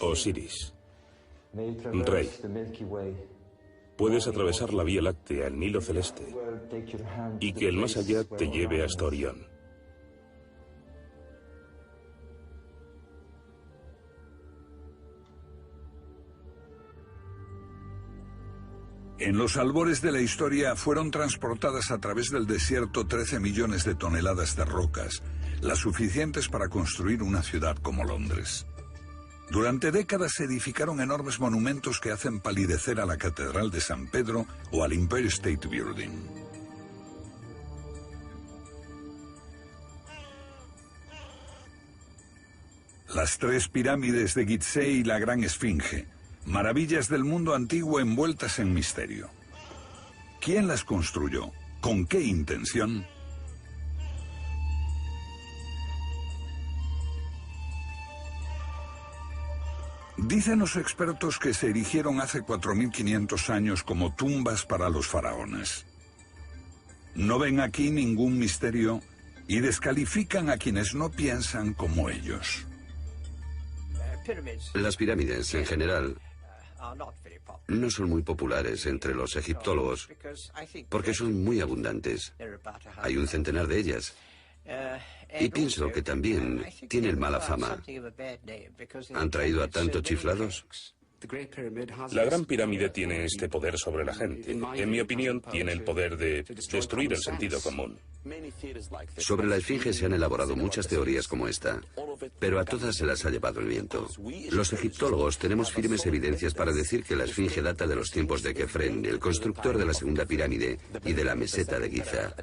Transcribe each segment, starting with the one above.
Osiris, Rey. Puedes atravesar la Vía Láctea, el Nilo Celeste, y que el más allá te lleve hasta Orión. En los albores de la historia fueron transportadas a través del desierto 13 millones de toneladas de rocas, las suficientes para construir una ciudad como Londres. Durante décadas se edificaron enormes monumentos que hacen palidecer a la Catedral de San Pedro o al Empire State Building. Las tres pirámides de Gizeh y la Gran Esfinge, maravillas del mundo antiguo envueltas en misterio. ¿Quién las construyó? ¿Con qué intención? Dicen los expertos que se erigieron hace 4500 años como tumbas para los faraones. No ven aquí ningún misterio y descalifican a quienes no piensan como ellos. Las pirámides, en general, no son muy populares entre los egiptólogos porque son muy abundantes. Hay un centenar de ellas. Y pienso que también tienen mala fama. ¿Han traído a tantos chiflados? La Gran Pirámide tiene este poder sobre la gente. En mi opinión, tiene el poder de destruir el sentido común. Sobre la Esfinge se han elaborado muchas teorías como esta, pero a todas se las ha llevado el viento. Los egiptólogos tenemos firmes evidencias para decir que la Esfinge data de los tiempos de Kefren, el constructor de la segunda pirámide, y de la meseta de Giza.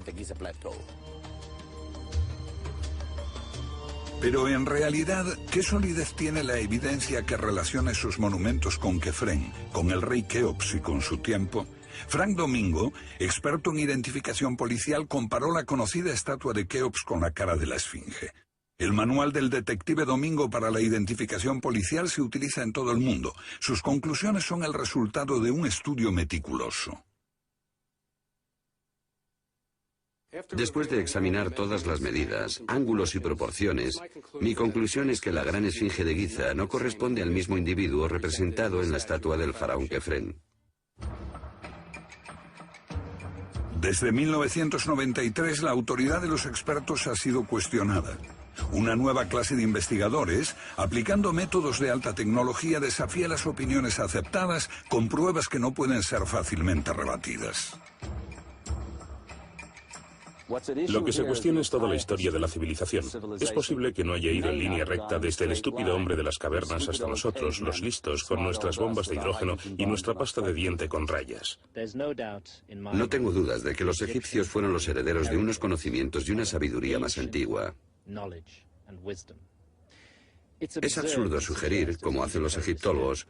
Pero en realidad, ¿qué solidez tiene la evidencia que relaciona esos monumentos con Kefren, con el rey Keops y con su tiempo? Frank Domingo, experto en identificación policial, comparó la conocida estatua de Keops con la cara de la Esfinge. El manual del detective Domingo para la identificación policial se utiliza en todo el mundo. Sus conclusiones son el resultado de un estudio meticuloso. Después de examinar todas las medidas, ángulos y proporciones, mi conclusión es que la Gran Esfinge de Giza no corresponde al mismo individuo representado en la estatua del faraón Kefren. Desde 1993 la autoridad de los expertos ha sido cuestionada. Una nueva clase de investigadores, aplicando métodos de alta tecnología, desafía las opiniones aceptadas con pruebas que no pueden ser fácilmente rebatidas. Lo que se cuestiona es toda la historia de la civilización. Es posible que no haya ido en línea recta desde el estúpido hombre de las cavernas hasta nosotros, los listos, con nuestras bombas de hidrógeno y nuestra pasta de diente con rayas. No tengo dudas de que los egipcios fueron los herederos de unos conocimientos y una sabiduría más antigua. Es absurdo sugerir, como hacen los egiptólogos,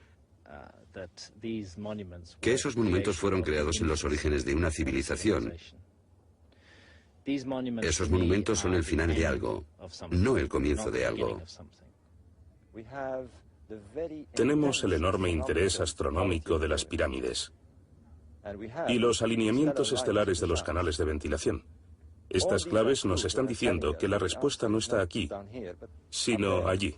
que esos monumentos fueron creados en los orígenes de una civilización. Esos monumentos son el final de algo, no el comienzo de algo. Tenemos el enorme interés astronómico de las pirámides y los alineamientos estelares de los canales de ventilación. Estas claves nos están diciendo que la respuesta no está aquí, sino allí.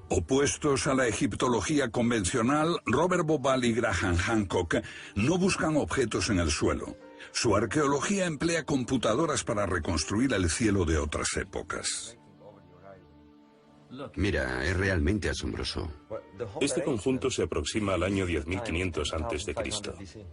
Opuestos a la egiptología convencional, Robert Bauval y Graham Hancock no buscan objetos en el suelo. Su arqueología emplea computadoras para reconstruir el cielo de otras épocas. Mira, es realmente asombroso. Este conjunto se aproxima al año 10.500 a.C.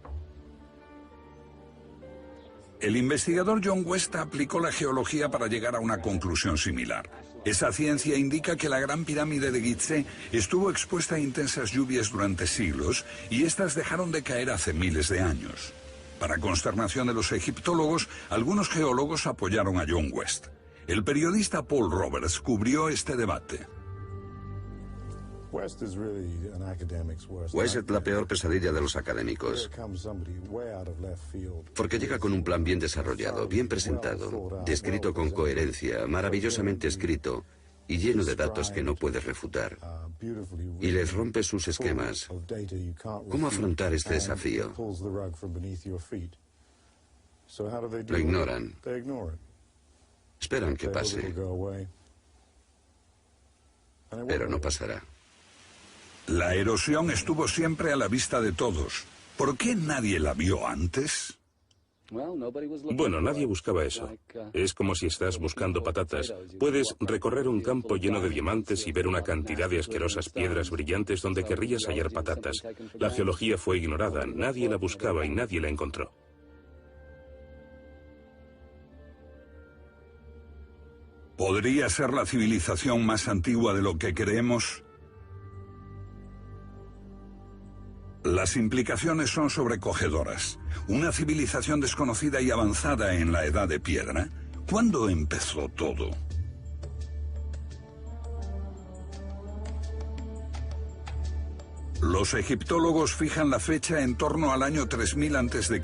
El investigador John West aplicó la geología para llegar a una conclusión similar. Esa ciencia indica que la Gran Pirámide de Gizeh estuvo expuesta a intensas lluvias durante siglos y estas dejaron de caer hace miles de años. Para consternación de los egiptólogos, algunos geólogos apoyaron a John West. El periodista Paul Roberts cubrió este debate. West es la peor pesadilla de los académicos, porque llega con un plan bien desarrollado, bien presentado, descrito con coherencia, maravillosamente escrito y lleno de datos que no puedes refutar, y les rompe sus esquemas. ¿Cómo afrontar este desafío? Lo ignoran. Esperan que pase. pero no pasará. La erosión estuvo siempre a la vista de todos. ¿Por qué nadie la vio antes? Bueno, nadie buscaba eso. Es como si estás buscando patatas. Puedes recorrer un campo lleno de diamantes y ver una cantidad de asquerosas piedras brillantes donde querrías hallar patatas. La geología fue ignorada, nadie la buscaba y nadie la encontró. ¿Podría ser la civilización más antigua de lo que creemos? Las implicaciones son sobrecogedoras. Una civilización desconocida y avanzada en la Edad de Piedra. ¿Cuándo empezó todo? Los egiptólogos fijan la fecha en torno al año 3000 a.C.,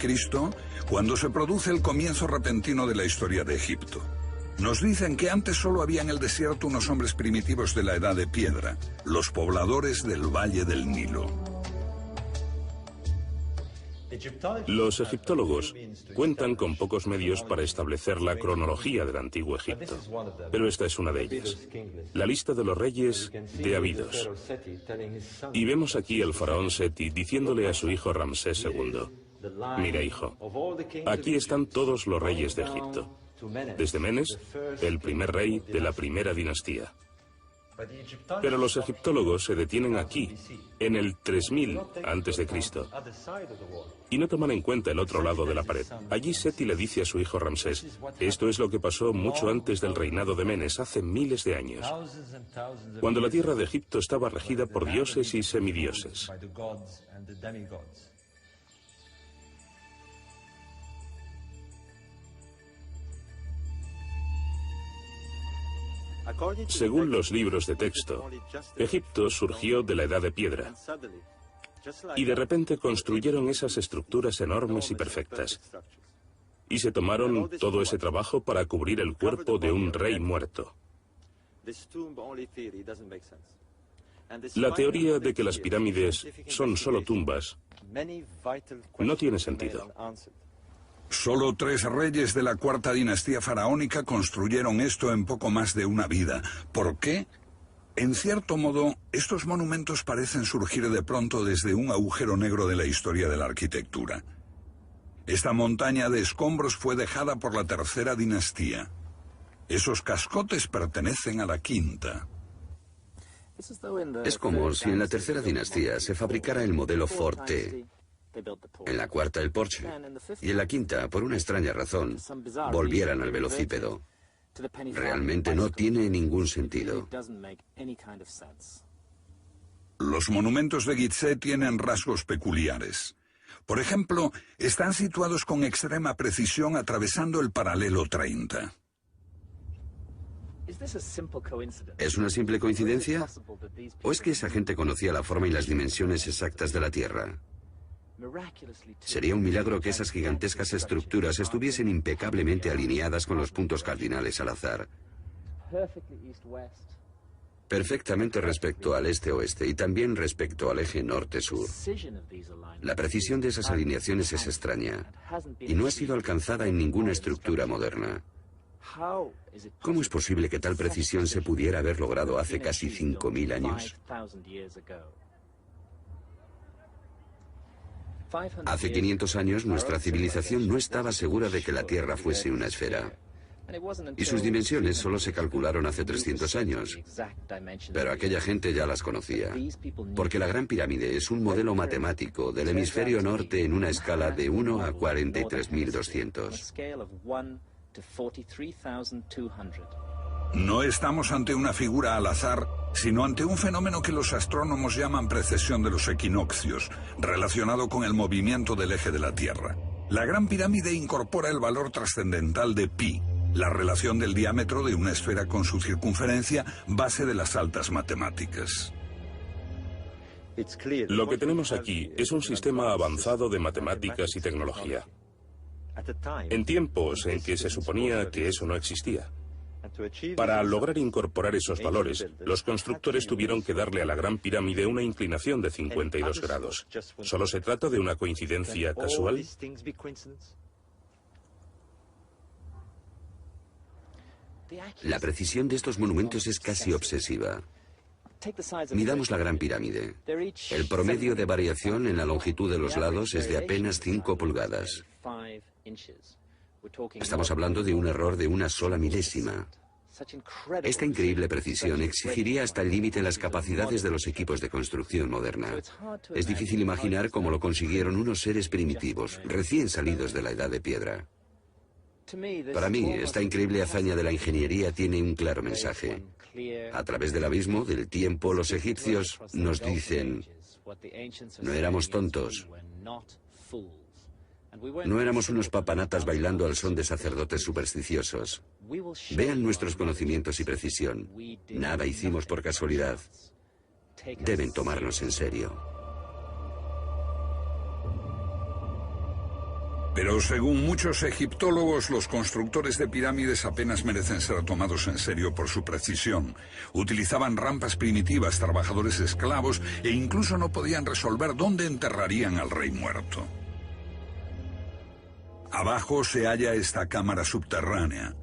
cuando se produce el comienzo repentino de la historia de Egipto. Nos dicen que antes solo había en el desierto unos hombres primitivos de la Edad de Piedra, los pobladores del Valle del Nilo. Los egiptólogos cuentan con pocos medios para establecer la cronología del antiguo Egipto, pero esta es una de ellas. La lista de los reyes de Abidos. Y vemos aquí al faraón Seti diciéndole a su hijo Ramsés II, mira hijo, aquí están todos los reyes de Egipto, desde Menes, el primer rey de la primera dinastía. Pero los egiptólogos se detienen aquí, en el 3000 a.C., y no toman en cuenta el otro lado de la pared. Allí Seti le dice a su hijo Ramsés, esto es lo que pasó mucho antes del reinado de Menes, hace miles de años, cuando la tierra de Egipto estaba regida por dioses y semidioses. Según los libros de texto, Egipto surgió de la Edad de Piedra y de repente construyeron esas estructuras enormes y perfectas. Y se tomaron todo ese trabajo para cubrir el cuerpo de un rey muerto. La teoría de que las pirámides son solo tumbas no tiene sentido. Solo 3 reyes de la cuarta dinastía faraónica construyeron esto en poco más de una vida. ¿Por qué? En cierto modo, estos monumentos parecen surgir de pronto desde un agujero negro de la historia de la arquitectura. Esta montaña de escombros fue dejada por la tercera dinastía. Esos cascotes pertenecen a la quinta. Es como si en la tercera dinastía se fabricara el modelo Ford T, en la cuarta el Porsche, y en la quinta, por una extraña razón, volvieran al velocípedo. Realmente no tiene ningún sentido. Los monumentos de Gizeh tienen rasgos peculiares. Por ejemplo, están situados con extrema precisión atravesando el paralelo 30. ¿Es una simple coincidencia? ¿O es que esa gente conocía la forma y las dimensiones exactas de la Tierra? Sería un milagro que esas gigantescas estructuras estuviesen impecablemente alineadas con los puntos cardinales al azar. Perfectamente respecto al este-oeste y también respecto al eje norte-sur. La precisión de esas alineaciones es extraña y no ha sido alcanzada en ninguna estructura moderna. ¿Cómo es posible que tal precisión se pudiera haber logrado hace casi 5000 años? Hace 500 años nuestra civilización no estaba segura de que la Tierra fuese una esfera. Y sus dimensiones solo se calcularon hace 300 años. Pero aquella gente ya las conocía. Porque la Gran Pirámide es un modelo matemático del hemisferio norte en una escala de 1 a 43.200. No estamos ante una figura al azar, sino ante un fenómeno que los astrónomos llaman precesión de los equinoccios, relacionado con el movimiento del eje de la Tierra. La Gran Pirámide incorpora el valor trascendental de pi, la relación del diámetro de una esfera con su circunferencia, base de las altas matemáticas. Lo que tenemos aquí es un sistema avanzado de matemáticas y tecnología, en tiempos en que se suponía que eso no existía. Para lograr incorporar esos valores, los constructores tuvieron que darle a la Gran Pirámide una inclinación de 52 grados. ¿Solo se trata de una coincidencia casual? La precisión de estos monumentos es casi obsesiva. Midamos la Gran Pirámide. El promedio de variación en la longitud de los lados es de apenas 5 pulgadas. Estamos hablando de un error de una sola milésima. Esta increíble precisión exigiría hasta el límite las capacidades de los equipos de construcción moderna. Es difícil imaginar cómo lo consiguieron unos seres primitivos, recién salidos de la Edad de Piedra. Para mí, esta increíble hazaña de la ingeniería tiene un claro mensaje. A través del abismo, del tiempo, los egipcios nos dicen: no éramos tontos. No éramos unos papanatas bailando al son de sacerdotes supersticiosos. Vean nuestros conocimientos y precisión. Nada hicimos por casualidad. Deben tomarnos en serio. Pero según muchos egiptólogos, los constructores de pirámides apenas merecen ser tomados en serio por su precisión. Utilizaban rampas primitivas, trabajadores esclavos e incluso no podían resolver dónde enterrarían al rey muerto. Abajo se halla esta cámara subterránea.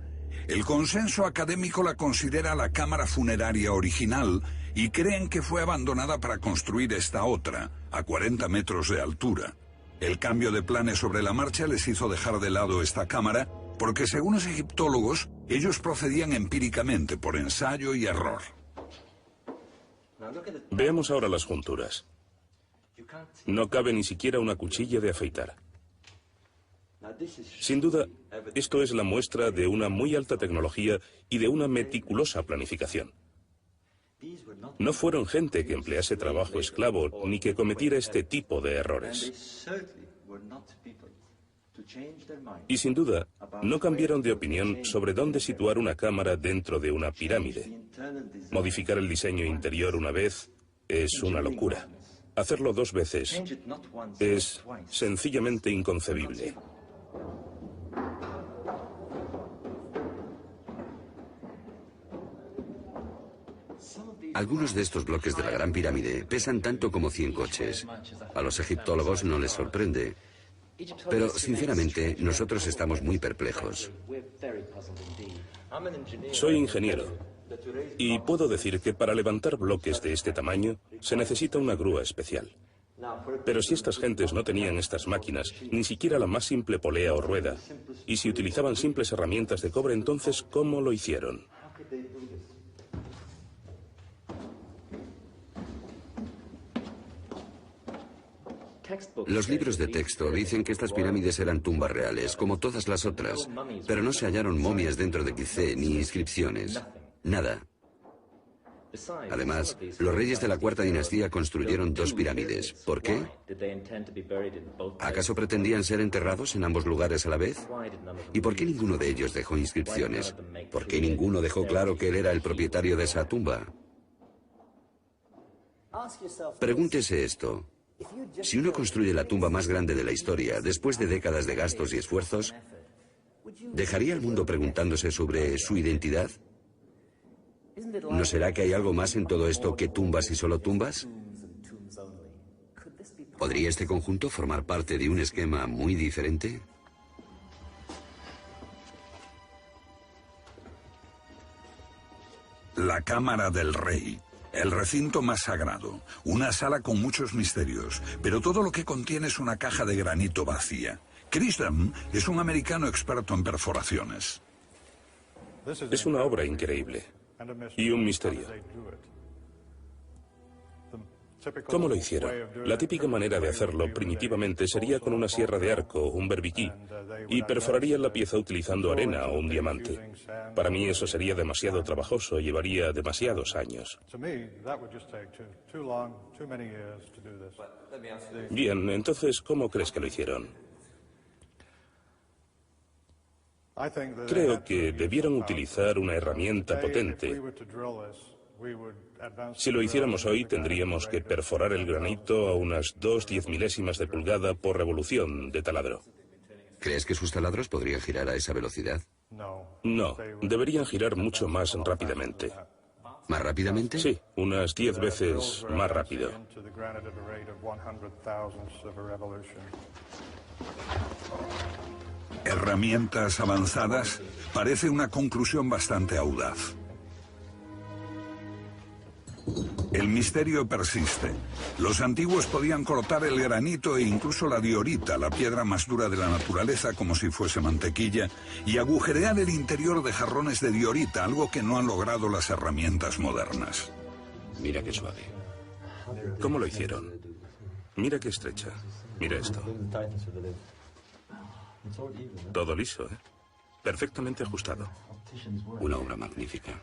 El consenso académico la considera la cámara funeraria original y creen que fue abandonada para construir esta otra, a 40 metros de altura. El cambio de planes sobre la marcha les hizo dejar de lado esta cámara porque, según los egiptólogos, ellos procedían empíricamente por ensayo y error. Veamos ahora las junturas. No cabe ni siquiera una cuchilla de afeitar. Sin duda, esto es la muestra de una muy alta tecnología y de una meticulosa planificación. No fueron gente que emplease trabajo esclavo ni que cometiera este tipo de errores. Y sin duda, no cambiaron de opinión sobre dónde situar una cámara dentro de una pirámide. Modificar el diseño interior una vez es una locura. Hacerlo 2 veces es sencillamente inconcebible. Algunos de estos bloques de la Gran Pirámide pesan tanto como 100 coches. A los egiptólogos no les sorprende. Pero, sinceramente, nosotros estamos muy perplejos. Soy ingeniero y puedo decir que para levantar bloques de este tamaño se necesita una grúa especial. Pero si estas gentes no tenían estas máquinas, ni siquiera la más simple polea o rueda, y si utilizaban simples herramientas de cobre, entonces, ¿cómo lo hicieron? Los libros de texto dicen que estas pirámides eran tumbas reales, como todas las otras, pero no se hallaron momias dentro de Gizeh ni inscripciones. Nada. Además, los reyes de la Cuarta Dinastía construyeron 2 pirámides. ¿Por qué? ¿Acaso pretendían ser enterrados en ambos lugares a la vez? ¿Y por qué ninguno de ellos dejó inscripciones? ¿Por qué ninguno dejó claro que él era el propietario de esa tumba? Pregúntese esto. Si uno construye la tumba más grande de la historia, después de décadas de gastos y esfuerzos, ¿dejaría al mundo preguntándose sobre su identidad? ¿No será que hay algo más en todo esto que tumbas y solo tumbas? ¿Podría este conjunto formar parte de un esquema muy diferente? La cámara del rey. El recinto más sagrado, una sala con muchos misterios, pero todo lo que contiene es una caja de granito vacía. Chris Dunn es un americano experto en perforaciones. Es una obra increíble y un misterio. ¿Cómo lo hicieron? La típica manera de hacerlo primitivamente sería con una sierra de arco, un berbiquí, y perforarían la pieza utilizando arena o un diamante. Para mí eso sería demasiado trabajoso, llevaría demasiados años. Bien, entonces, ¿cómo crees que lo hicieron? Creo que debieron utilizar una herramienta potente. Si lo hiciéramos hoy, tendríamos que perforar el granito a unas 2 milésimas de pulgada por revolución de taladro. ¿Crees que sus taladros podrían girar a esa velocidad? No, deberían girar mucho más rápidamente. ¿Más rápidamente? Sí, unas 10 veces más rápido. Herramientas avanzadas, parece una conclusión bastante audaz. El misterio persiste. Los antiguos podían cortar el granito e incluso la diorita, la piedra más dura de la naturaleza, como si fuese mantequilla, y agujerear el interior de jarrones de diorita, algo que no han logrado las herramientas modernas. Mira qué suave. ¿Cómo lo hicieron? Mira qué estrecha. Mira esto. Todo liso, ¿eh? Perfectamente ajustado. Una obra magnífica.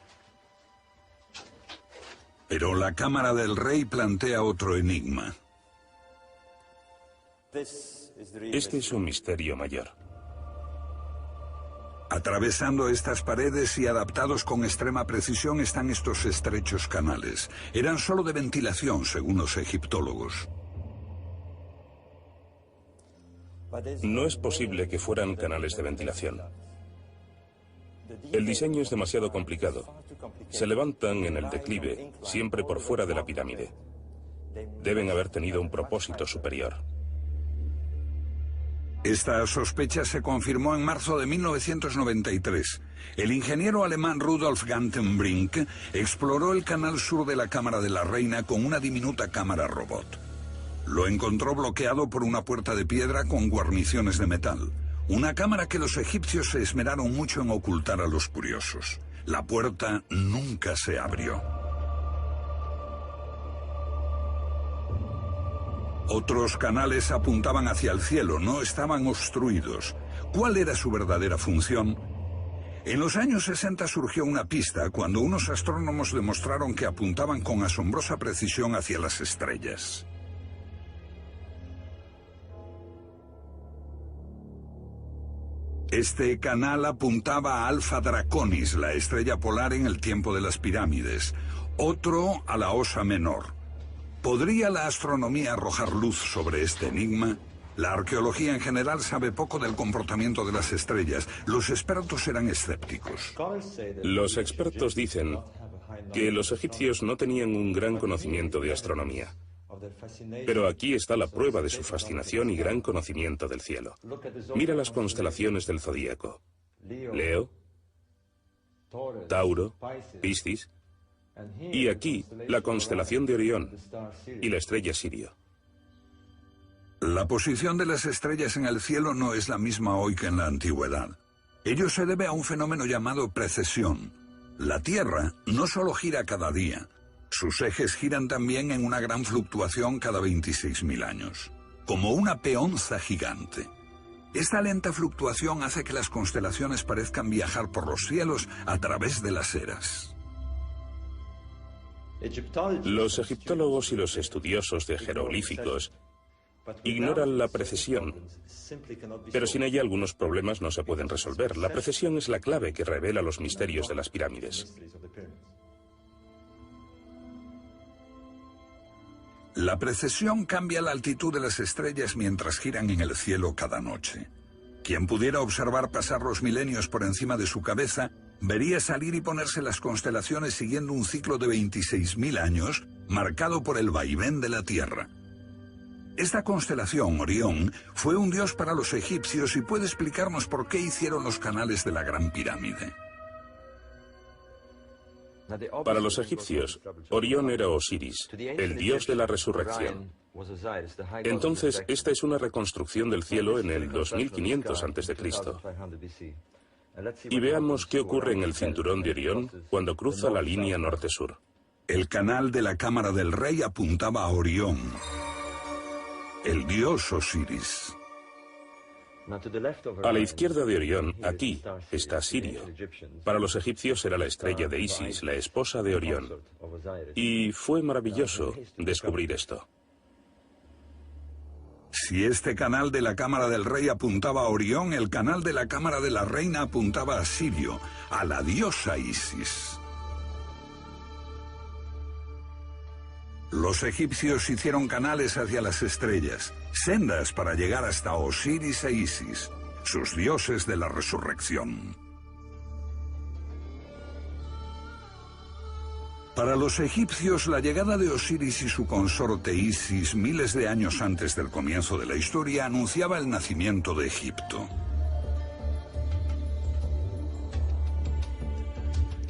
Pero la cámara del rey plantea otro enigma. Este es un misterio mayor. Atravesando estas paredes y adaptados con extrema precisión están estos estrechos canales. Eran solo de ventilación, según los egiptólogos. No es posible que fueran canales de ventilación. El diseño es demasiado complicado. Se levantan en el declive, siempre por fuera de la pirámide. Deben haber tenido un propósito superior. Esta sospecha se confirmó en marzo de 1993. El ingeniero alemán Rudolf Gantenbrink exploró el canal sur de la Cámara de la Reina con una diminuta cámara robot. Lo encontró bloqueado por una puerta de piedra con guarniciones de metal. Una cámara que los egipcios se esmeraron mucho en ocultar a los curiosos. La puerta nunca se abrió. Otros canales apuntaban hacia el cielo, no estaban obstruidos. ¿Cuál era su verdadera función? En los años 60 surgió una pista cuando unos astrónomos demostraron que apuntaban con asombrosa precisión hacia las estrellas. Este canal apuntaba a Alfa Draconis, la estrella polar en el tiempo de las pirámides. Otro a la Osa Menor. ¿Podría la astronomía arrojar luz sobre este enigma? La arqueología en general sabe poco del comportamiento de las estrellas. Los expertos eran escépticos. Los expertos dicen que los egipcios no tenían un gran conocimiento de astronomía. Pero aquí está la prueba de su fascinación y gran conocimiento del cielo. Mira las constelaciones del zodíaco. Leo, Tauro, Piscis, y aquí la constelación de Orión y la estrella Sirio. La posición de las estrellas en el cielo no es la misma hoy que en la antigüedad. Ello se debe a un fenómeno llamado precesión. La Tierra no solo gira cada día, sus ejes giran también en una gran fluctuación cada 26.000 años, como una peonza gigante. Esta lenta fluctuación hace que las constelaciones parezcan viajar por los cielos a través de las eras. Los egiptólogos y los estudiosos de jeroglíficos ignoran la precesión, pero sin ella algunos problemas no se pueden resolver. La precesión es la clave que revela los misterios de las pirámides. La precesión cambia la altitud de las estrellas mientras giran en el cielo cada noche. Quien pudiera observar pasar los milenios por encima de su cabeza, vería salir y ponerse las constelaciones siguiendo un ciclo de 26.000 años, marcado por el vaivén de la Tierra. Esta constelación, Orión, fue un dios para los egipcios y puede explicarnos por qué hicieron los canales de la Gran Pirámide. Para los egipcios, Orión era Osiris, el dios de la resurrección. Entonces, esta es una reconstrucción del cielo en el 2500 a.C. Y veamos qué ocurre en el cinturón de Orión cuando cruza la línea norte-sur. El canal de la Cámara del Rey apuntaba a Orión, el dios Osiris. A la izquierda de Orión, aquí, está Sirio. Para los egipcios era la estrella de Isis, la esposa de Orión. Y fue maravilloso descubrir esto. Si este canal de la Cámara del Rey apuntaba a Orión, el canal de la Cámara de la Reina apuntaba a Sirio, a la diosa Isis. Los egipcios hicieron canales hacia las estrellas, sendas para llegar hasta Osiris e Isis, sus dioses de la resurrección. Para los egipcios, la llegada de Osiris y su consorte Isis miles de años antes del comienzo de la historia anunciaba el nacimiento de Egipto.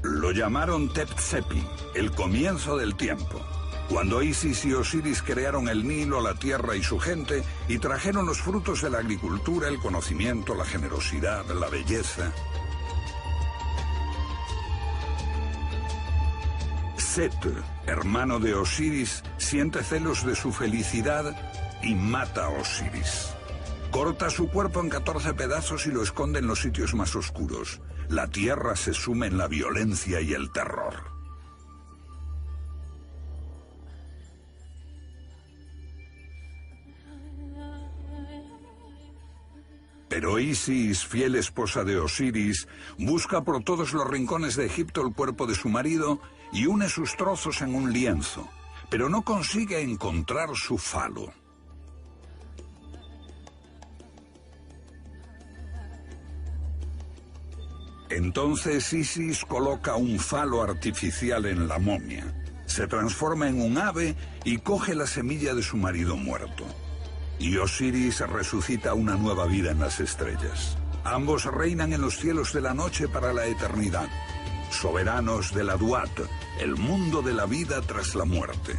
Lo llamaron Tep Sepi, el comienzo del tiempo. Cuando Isis y Osiris crearon el Nilo, la tierra y su gente, y trajeron los frutos de la agricultura, el conocimiento, la generosidad, la belleza. Set, hermano de Osiris, siente celos de su felicidad y mata a Osiris. Corta su cuerpo en 14 pedazos y lo esconde en los sitios más oscuros. La tierra se sume en la violencia y el terror. Pero Isis, fiel esposa de Osiris, busca por todos los rincones de Egipto el cuerpo de su marido y une sus trozos en un lienzo, pero no consigue encontrar su falo. Entonces Isis coloca un falo artificial en la momia, se transforma en un ave y coge la semilla de su marido muerto. Y Osiris resucita una nueva vida en las estrellas. Ambos reinan en los cielos de la noche para la eternidad, soberanos de la Duat, el mundo de la vida tras la muerte,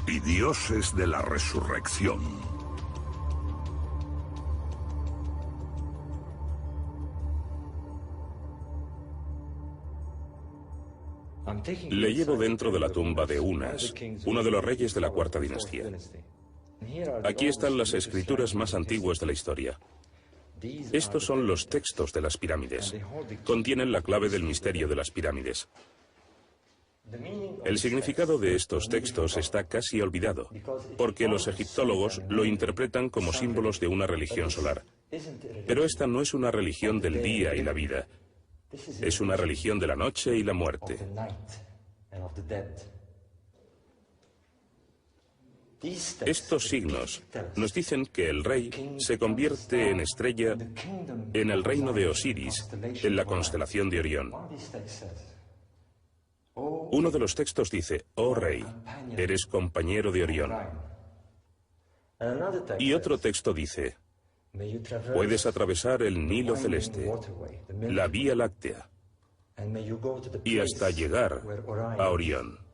y dioses de la resurrección. Le llevo dentro de la tumba de Unas, uno de los reyes de la cuarta dinastía. Aquí están las escrituras más antiguas de la historia. Estos son los textos de las pirámides. Contienen la clave del misterio de las pirámides. El significado de estos textos está casi olvidado, porque los egiptólogos lo interpretan como símbolos de una religión solar. Pero esta no es una religión del día y la vida. Es una religión de la noche y la muerte. Estos signos nos dicen que el rey se convierte en estrella en el reino de Osiris, en la constelación de Orión. Uno de los textos dice: «Oh rey, eres compañero de Orión». Y otro texto dice: «Puedes atravesar el Nilo celeste, la Vía Láctea, y hasta llegar a Orión».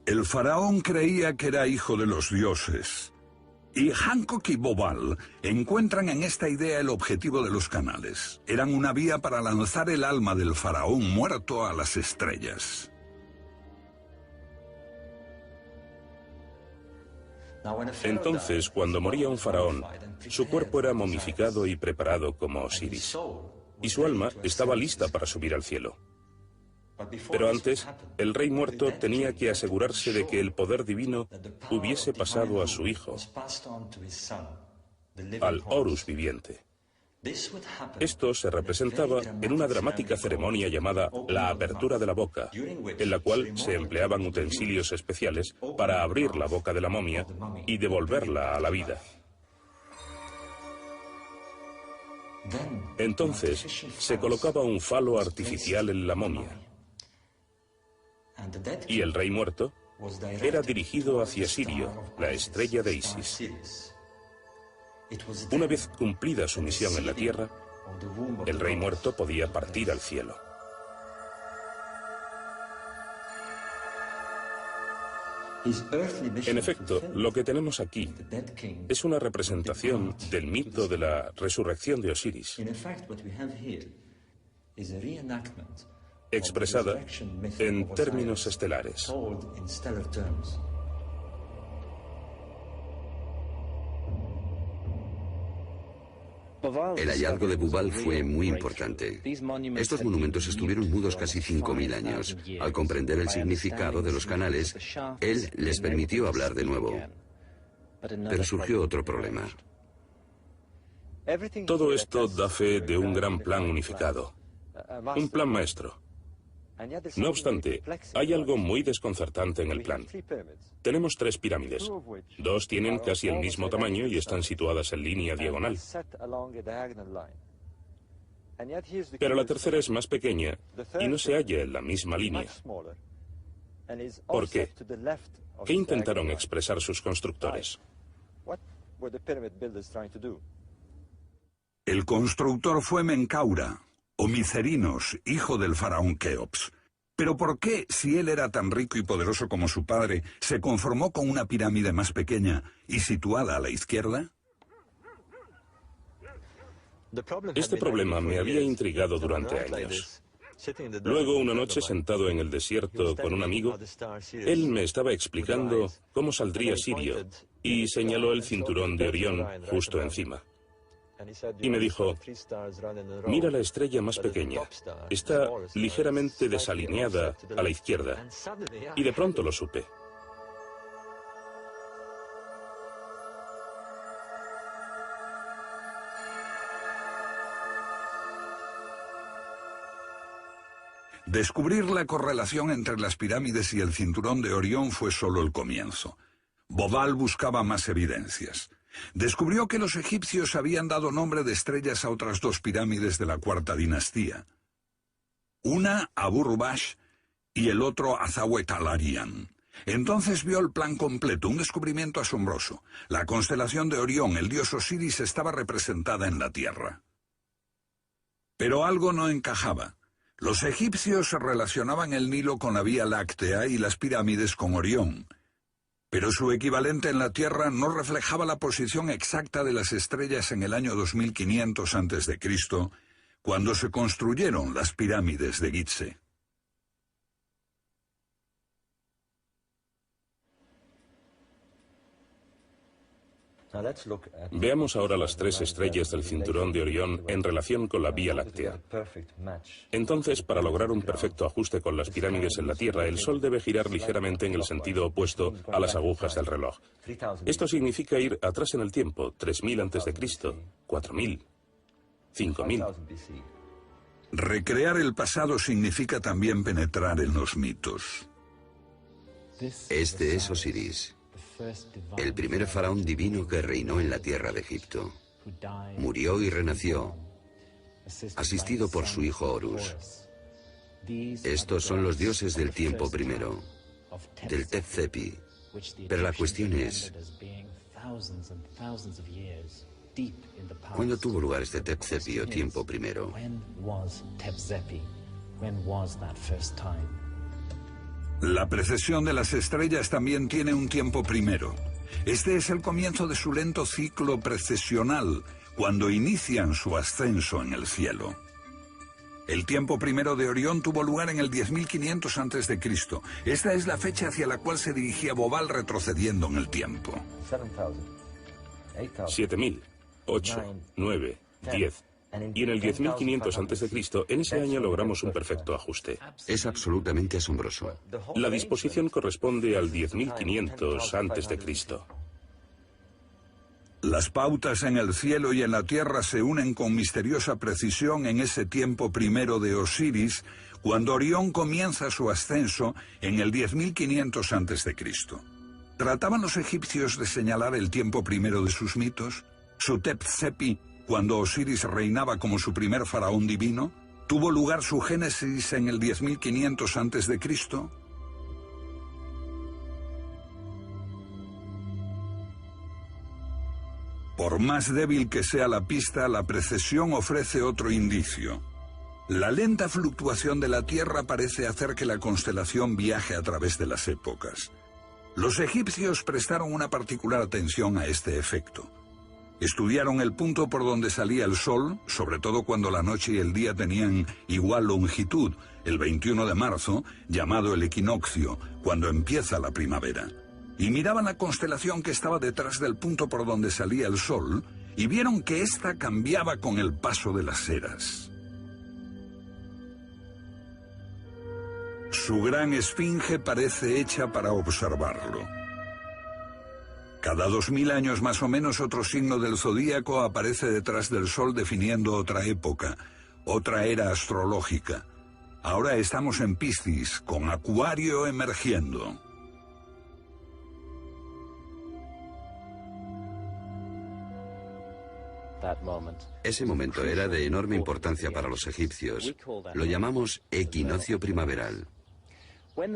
El faraón creía que era hijo de los dioses, y Hancock y Bobal encuentran en esta idea el objetivo de los canales. Eran una vía para lanzar el alma del faraón muerto a las estrellas. Entonces, cuando moría un faraón, su cuerpo era momificado y preparado como Osiris, y su alma estaba lista para subir al cielo. Pero antes, el rey muerto tenía que asegurarse de que el poder divino hubiese pasado a su hijo, al Horus viviente. Esto se representaba en una dramática ceremonia llamada la apertura de la boca, en la cual se empleaban utensilios especiales para abrir la boca de la momia y devolverla a la vida. Entonces, se colocaba un falo artificial en la momia, y el rey muerto era dirigido hacia Sirio, la estrella de Isis. Una vez cumplida su misión en la tierra, el rey muerto podía partir al cielo. En efecto, lo que tenemos aquí es una representación del mito de la resurrección de Osiris, expresada en términos estelares. El hallazgo de Bubal fue muy importante. Estos monumentos estuvieron mudos casi 5.000 años. Al comprender el significado de los canales, él les permitió hablar de nuevo. Pero surgió otro problema. Todo esto da fe de un gran plan unificado, un plan maestro. No obstante, hay algo muy desconcertante en el plan. Tenemos 3 pirámides. 2 tienen casi el mismo tamaño y están situadas en línea diagonal. Pero la tercera es más pequeña y no se halla en la misma línea. ¿Por qué? ¿Qué intentaron expresar sus constructores? El constructor fue Menkaura, o Micerinos, hijo del faraón Keops. Pero ¿por qué, si él era tan rico y poderoso como su padre, se conformó con una pirámide más pequeña y situada a la izquierda? Este problema me había intrigado durante años. Luego, una noche, sentado en el desierto con un amigo, él me estaba explicando cómo saldría Sirio y señaló el cinturón de Orión justo encima. Y me dijo, mira la estrella más pequeña, está ligeramente desalineada a la izquierda. Y de pronto lo supe. Descubrir la correlación entre las pirámides y el cinturón de Orión fue solo el comienzo. Bobal buscaba más evidencias. Descubrió que los egipcios habían dado nombre de estrellas a otras dos pirámides de la cuarta dinastía. Una a Abu-Rubash y el otro a Zahuetalarian. Entonces vio el plan completo, un descubrimiento asombroso. La constelación de Orión, el dios Osiris, estaba representada en la Tierra. Pero algo no encajaba. Los egipcios relacionaban el Nilo con la Vía Láctea y las pirámides con Orión. Pero su equivalente en la Tierra no reflejaba la posición exacta de las estrellas en el año 2500 a.C., cuando se construyeron las pirámides de Gizeh. Veamos ahora las tres estrellas del cinturón de Orión en relación con la Vía Láctea. Entonces, para lograr un perfecto ajuste con las pirámides en la Tierra, el Sol debe girar ligeramente en el sentido opuesto a las agujas del reloj. Esto significa ir atrás en el tiempo, 3000 a.C., 4000, 5000. Recrear el pasado significa también penetrar en los mitos. Este es Osiris, el primer faraón divino que reinó en la tierra de Egipto. Murió y renació, asistido por su hijo Horus. Estos son los dioses del tiempo primero, del Tep-Sepi. Pero la cuestión es, ¿cuándo tuvo lugar este Tep-Sepi o tiempo primero? La precesión de las estrellas también tiene un tiempo primero. Este es el comienzo de su lento ciclo precesional, cuando inician su ascenso en el cielo. El tiempo primero de Orión tuvo lugar en el 10.500 a.C. Esta es la fecha hacia la cual se dirigía Bobal retrocediendo en el tiempo. 7000, 8, 9, 10. Y en el 10.500 a.C., en ese año logramos un perfecto ajuste. Es absolutamente asombroso. La disposición corresponde al 10.500 a.C. Las pautas en el cielo y en la tierra se unen con misteriosa precisión en ese tiempo primero de Osiris, cuando Orión comienza su ascenso en el 10.500 a.C. ¿Trataban los egipcios de señalar el tiempo primero de sus mitos? ¿Su Tep-Sepi, cuando Osiris reinaba como su primer faraón divino? ¿Tuvo lugar su génesis en el 10.500 a.C.? Por más débil que sea la pista, la precesión ofrece otro indicio. La lenta fluctuación de la Tierra parece hacer que la constelación viaje a través de las épocas. Los egipcios prestaron una particular atención a este efecto. Estudiaron el punto por donde salía el sol, sobre todo cuando la noche y el día tenían igual longitud, el 21 de marzo, llamado el equinoccio, cuando empieza la primavera. Y miraban la constelación que estaba detrás del punto por donde salía el sol, y vieron que ésta cambiaba con el paso de las eras. Su gran esfinge parece hecha para observarlo. Cada 2000 años más o menos otro signo del zodíaco aparece detrás del sol definiendo otra época, otra era astrológica. Ahora estamos en Piscis, con Acuario emergiendo. Ese momento era de enorme importancia para los egipcios. Lo llamamos equinoccio primaveral.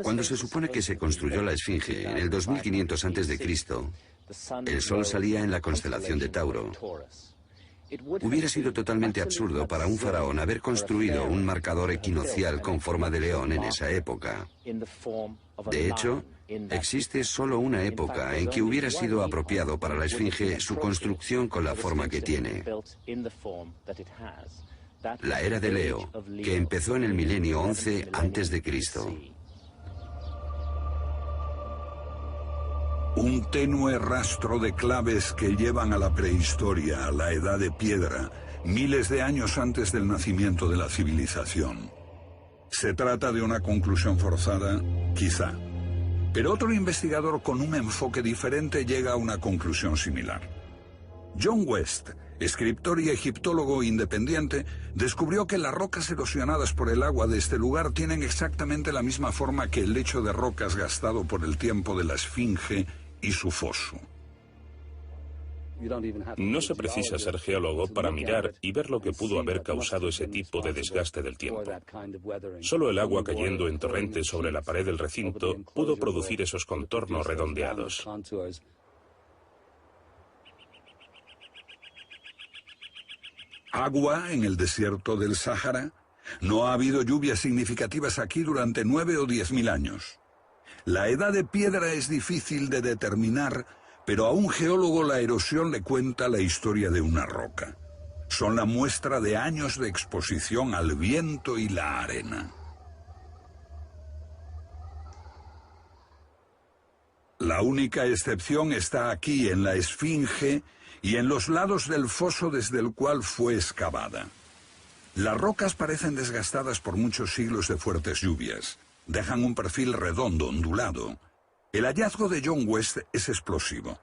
Cuando se supone que se construyó la Esfinge en el 2500 a.C., el Sol salía en la constelación de Tauro. Hubiera sido totalmente absurdo para un faraón haber construido un marcador equinoccial con forma de león en esa época. De hecho, existe solo una época en que hubiera sido apropiado para la esfinge su construcción con la forma que tiene. La era de Leo, que empezó en el milenio 11 a.C. Un tenue rastro de claves que llevan a la prehistoria, a la edad de piedra, miles de años antes del nacimiento de la civilización. ¿Se trata de una conclusión forzada? Quizá. Pero otro investigador con un enfoque diferente llega a una conclusión similar. John West, escritor y egiptólogo independiente, descubrió que las rocas erosionadas por el agua de este lugar tienen exactamente la misma forma que el lecho de rocas gastado por el tiempo de la esfinge y su foso. No se precisa ser geólogo para mirar y ver lo que pudo haber causado ese tipo de desgaste del tiempo. Solo el agua cayendo en torrentes sobre la pared del recinto pudo producir esos contornos redondeados. ¿Agua en el desierto del Sáhara? No ha habido lluvias significativas aquí durante 9 o 10.000 años. La edad de piedra es difícil de determinar, pero a un geólogo la erosión le cuenta la historia de una roca. Son la muestra de años de exposición al viento y la arena. La única excepción está aquí en la esfinge y en los lados del foso desde el cual fue excavada. Las rocas parecen desgastadas por muchos siglos de fuertes lluvias. Dejan un perfil redondo, ondulado. El hallazgo de John West es explosivo,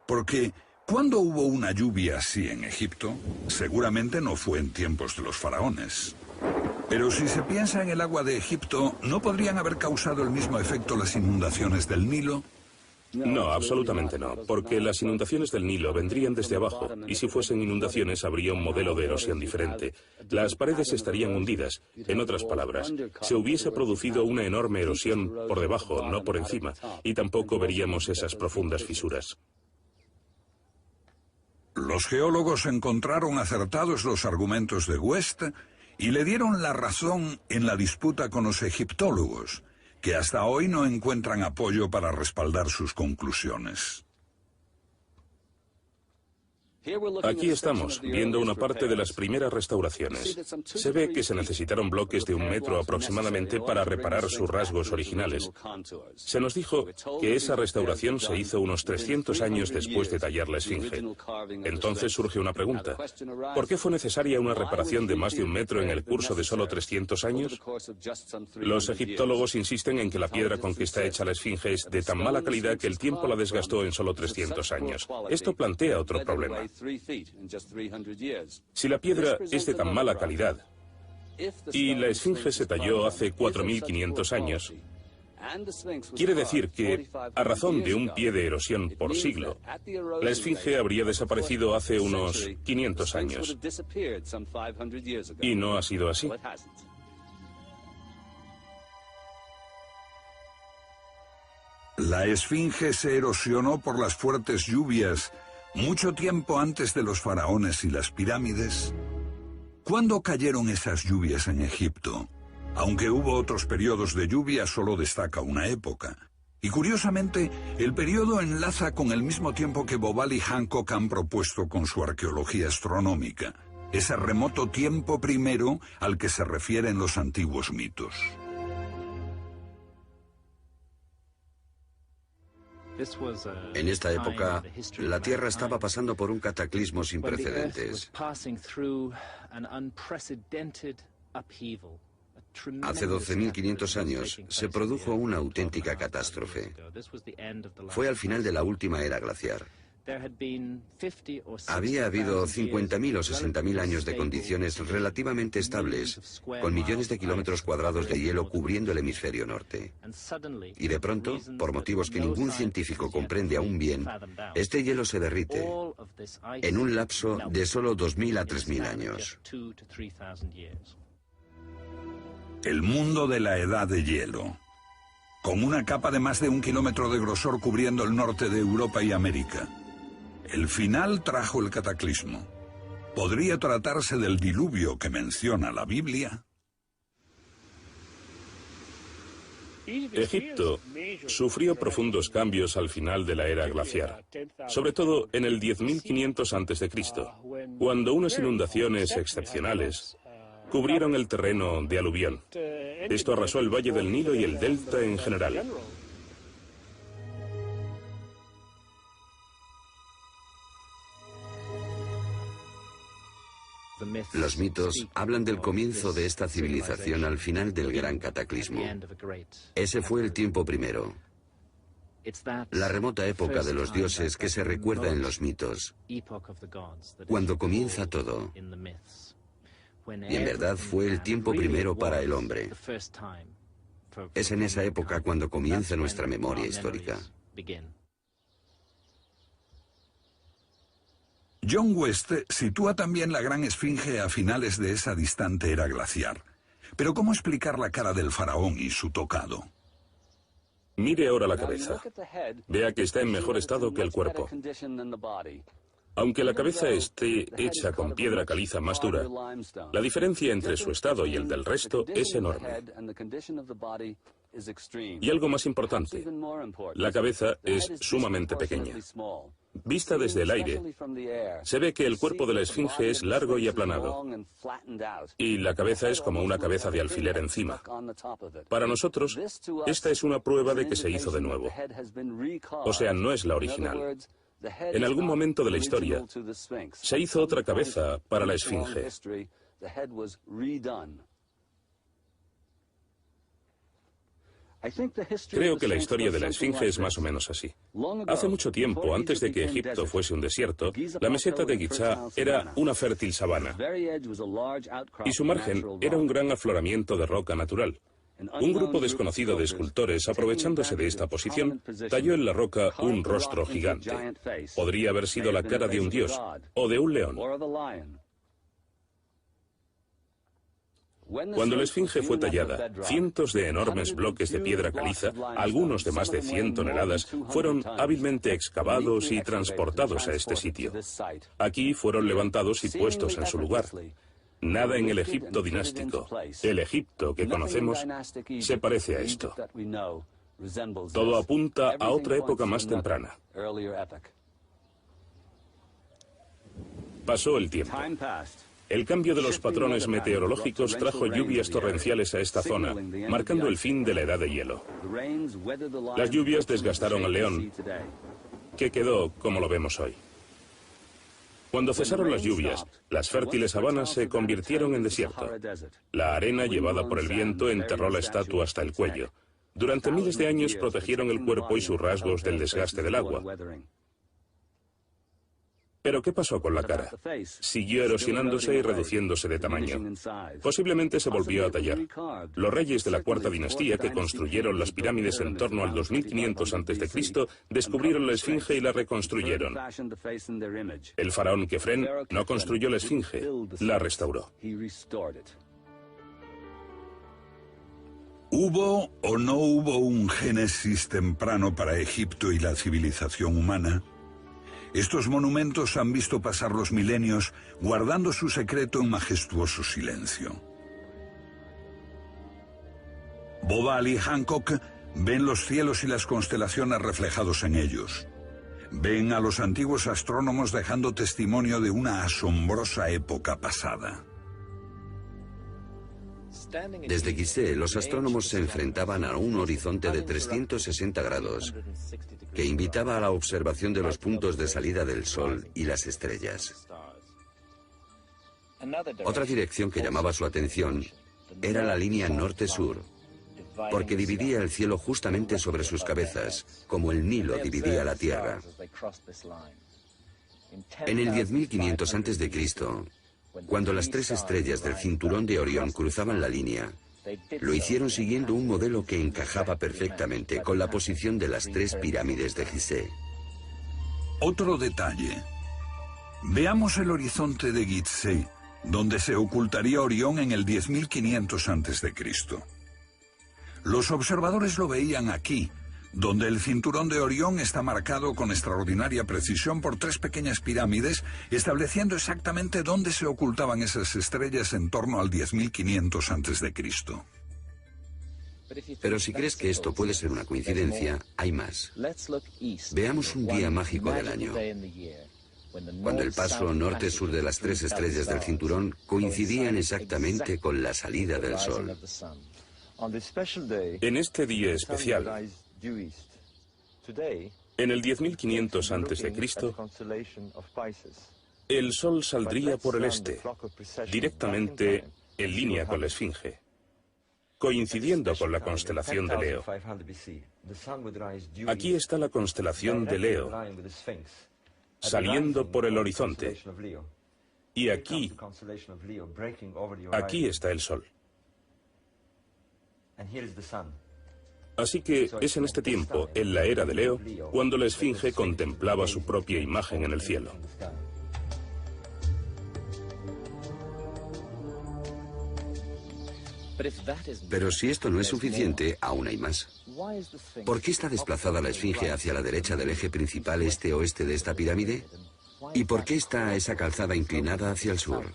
porque ¿cuándo hubo una lluvia así en Egipto? Seguramente no fue en tiempos de los faraones. Pero si se piensa en el agua de Egipto, ¿no podrían haber causado el mismo efecto las inundaciones del Nilo? No, absolutamente no, porque las inundaciones del Nilo vendrían desde abajo, y si fuesen inundaciones habría un modelo de erosión diferente. Las paredes estarían hundidas. En otras palabras, se hubiese producido una enorme erosión por debajo, no por encima, y tampoco veríamos esas profundas fisuras. Los geólogos encontraron acertados los argumentos de West y le dieron la razón en la disputa con los egiptólogos, que hasta hoy no encuentran apoyo para respaldar sus conclusiones. Aquí estamos, viendo una parte de las primeras restauraciones. Se ve que se necesitaron bloques de 1 metro aproximadamente para reparar sus rasgos originales. Se nos dijo que esa restauración se hizo unos 300 años después de tallar la esfinge. Entonces surge una pregunta. ¿Por qué fue necesaria una reparación de más de 1 metro en el curso de solo 300 años? Los egiptólogos insisten en que la piedra con que está hecha la esfinge es de tan mala calidad que el tiempo la desgastó en solo 300 años. Esto plantea otro problema. Si la piedra es de tan mala calidad y la esfinge se talló hace 4.500 años, quiere decir que, a razón de un pie de erosión por siglo, la esfinge habría desaparecido hace unos 500 años. Y no ha sido así. La esfinge se erosionó por las fuertes lluvias mucho tiempo antes de los faraones y las pirámides. ¿Cuándo cayeron esas lluvias en Egipto? Aunque hubo otros periodos de lluvia, solo destaca una época. Y curiosamente, el periodo enlaza con el mismo tiempo que Bobal y Hancock han propuesto con su arqueología astronómica, ese remoto tiempo primero al que se refieren los antiguos mitos. En esta época, la Tierra estaba pasando por un cataclismo sin precedentes. Hace 12.500 años se produjo una auténtica catástrofe. Fue al final de la última era glaciar. Había habido 50.000 o 60.000 años de condiciones relativamente estables, con millones de kilómetros cuadrados de hielo cubriendo el hemisferio norte. Y de pronto, por motivos que ningún científico comprende aún bien, este hielo se derrite en un lapso de solo 2.000 a 3.000 años. El mundo de la edad de hielo, con una capa de más de 1 kilómetro de grosor cubriendo el norte de Europa y América. El final trajo el cataclismo. ¿Podría tratarse del diluvio que menciona la Biblia? Egipto sufrió profundos cambios al final de la era glaciar, sobre todo en el 10.500 a.C., cuando unas inundaciones excepcionales cubrieron el terreno de aluvión. Esto arrasó el valle del Nilo y el delta en general. Los mitos hablan del comienzo de esta civilización al final del gran cataclismo. Ese fue el tiempo primero. La remota época de los dioses que se recuerda en los mitos. Cuando comienza todo. Y en verdad fue el tiempo primero para el hombre. Es en esa época cuando comienza nuestra memoria histórica. John West sitúa también la gran esfinge a finales de esa distante era glaciar. Pero ¿cómo explicar la cara del faraón y su tocado? Mire ahora la cabeza. Vea que está en mejor estado que el cuerpo. Aunque la cabeza esté hecha con piedra caliza más dura, la diferencia entre su estado y el del resto es enorme. Y algo más importante, la cabeza es sumamente pequeña. Vista desde el aire, se ve que el cuerpo de la esfinge es largo y aplanado, y la cabeza es como una cabeza de alfiler encima. Para nosotros, esta es una prueba de que se hizo de nuevo. O sea, no es la original. En algún momento de la historia, se hizo otra cabeza para la esfinge. Creo que la historia de la esfinge es más o menos así. Hace mucho tiempo, antes de que Egipto fuese un desierto, la meseta de Giza era una fértil sabana, y su margen era un gran afloramiento de roca natural. Un grupo desconocido de escultores, aprovechándose de esta posición, talló en la roca un rostro gigante. Podría haber sido la cara de un dios o de un león. Cuando la esfinge fue tallada, cientos de enormes bloques de piedra caliza, algunos de más de 100 toneladas, fueron hábilmente excavados y transportados a este sitio. Aquí fueron levantados y puestos en su lugar. Nada en el Egipto dinástico, el Egipto que conocemos, se parece a esto. Todo apunta a otra época más temprana. Pasó el tiempo. El cambio de los patrones meteorológicos trajo lluvias torrenciales a esta zona, marcando el fin de la edad de hielo. Las lluvias desgastaron al león, que quedó como lo vemos hoy. Cuando cesaron las lluvias, las fértiles sabanas se convirtieron en desierto. La arena llevada por el viento enterró la estatua hasta el cuello. Durante miles de años protegieron el cuerpo y sus rasgos del desgaste del agua. Pero ¿qué pasó con la cara? Siguió erosionándose y reduciéndose de tamaño. Posiblemente se volvió a tallar. Los reyes de la cuarta dinastía que construyeron las pirámides en torno al 2500 a.C. descubrieron la esfinge y la reconstruyeron. El faraón Kefren no construyó la esfinge, la restauró. ¿Hubo o no hubo un génesis temprano para Egipto y la civilización humana? Estos monumentos han visto pasar los milenios guardando su secreto en majestuoso silencio. Bobal y Hancock ven los cielos y las constelaciones reflejados en ellos. Ven a los antiguos astrónomos dejando testimonio de una asombrosa época pasada. Desde Gizeh, los astrónomos se enfrentaban a un horizonte de 360 grados que invitaba a la observación de los puntos de salida del Sol y las estrellas. Otra dirección que llamaba su atención era la línea norte-sur, porque dividía el cielo justamente sobre sus cabezas, como el Nilo dividía la Tierra. En el 10.500 a.C., cuando las tres estrellas del cinturón de Orión cruzaban la línea, lo hicieron siguiendo un modelo que encajaba perfectamente con la posición de las tres pirámides de Gizeh. Otro detalle. Veamos el horizonte de Gizeh, donde se ocultaría Orión en el 10.500 a.C. Los observadores lo veían aquí, donde el cinturón de Orión está marcado con extraordinaria precisión por 3 pequeñas pirámides, estableciendo exactamente dónde se ocultaban esas estrellas en torno al 10.500 a.C. Pero si crees que esto puede ser una coincidencia, hay más. Veamos un día mágico del año, cuando el paso norte-sur de las 3 estrellas del cinturón coincidían exactamente con la salida del Sol. En este día especial, en el 10.500 a.C., el Sol saldría por el este, directamente en línea con la Esfinge, coincidiendo con la constelación de Leo. Aquí está la constelación de Leo, saliendo por el horizonte. Y aquí está el Sol. Así que es en este tiempo, en la era de Leo, cuando la Esfinge contemplaba su propia imagen en el cielo. Pero si esto no es suficiente, aún hay más. ¿Por qué está desplazada la Esfinge hacia la derecha del eje principal este-oeste de esta pirámide? ¿Y por qué está esa calzada inclinada hacia el sur?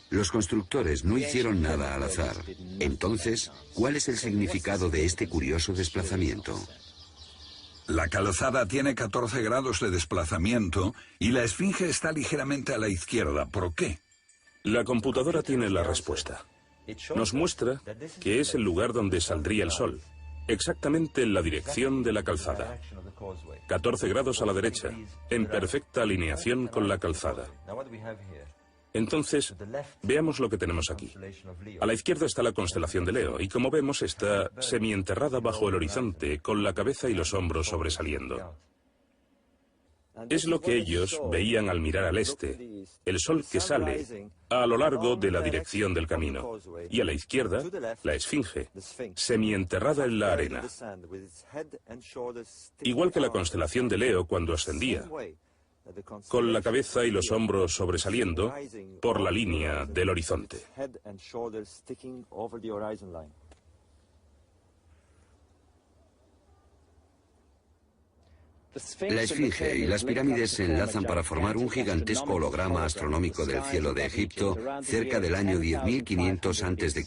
Los constructores no hicieron nada al azar. Entonces, ¿cuál es el significado de este curioso desplazamiento? La calzada tiene 14 grados de desplazamiento y la Esfinge está ligeramente a la izquierda. ¿Por qué? La computadora tiene la respuesta. Nos muestra que es el lugar donde saldría el Sol, exactamente en la dirección de la calzada. 14 grados a la derecha, en perfecta alineación con la calzada. Entonces, veamos lo que tenemos aquí. A la izquierda está la constelación de Leo, y como vemos está semienterrada bajo el horizonte, con la cabeza y los hombros sobresaliendo. Es lo que ellos veían al mirar al este, el Sol que sale a lo largo de la dirección del camino, y a la izquierda, la Esfinge, semienterrada en la arena. Igual que la constelación de Leo cuando ascendía, con la cabeza y los hombros sobresaliendo por la línea del horizonte. La Esfinge y las pirámides se enlazan para formar un gigantesco holograma astronómico del cielo de Egipto cerca del año 10.500 a.C.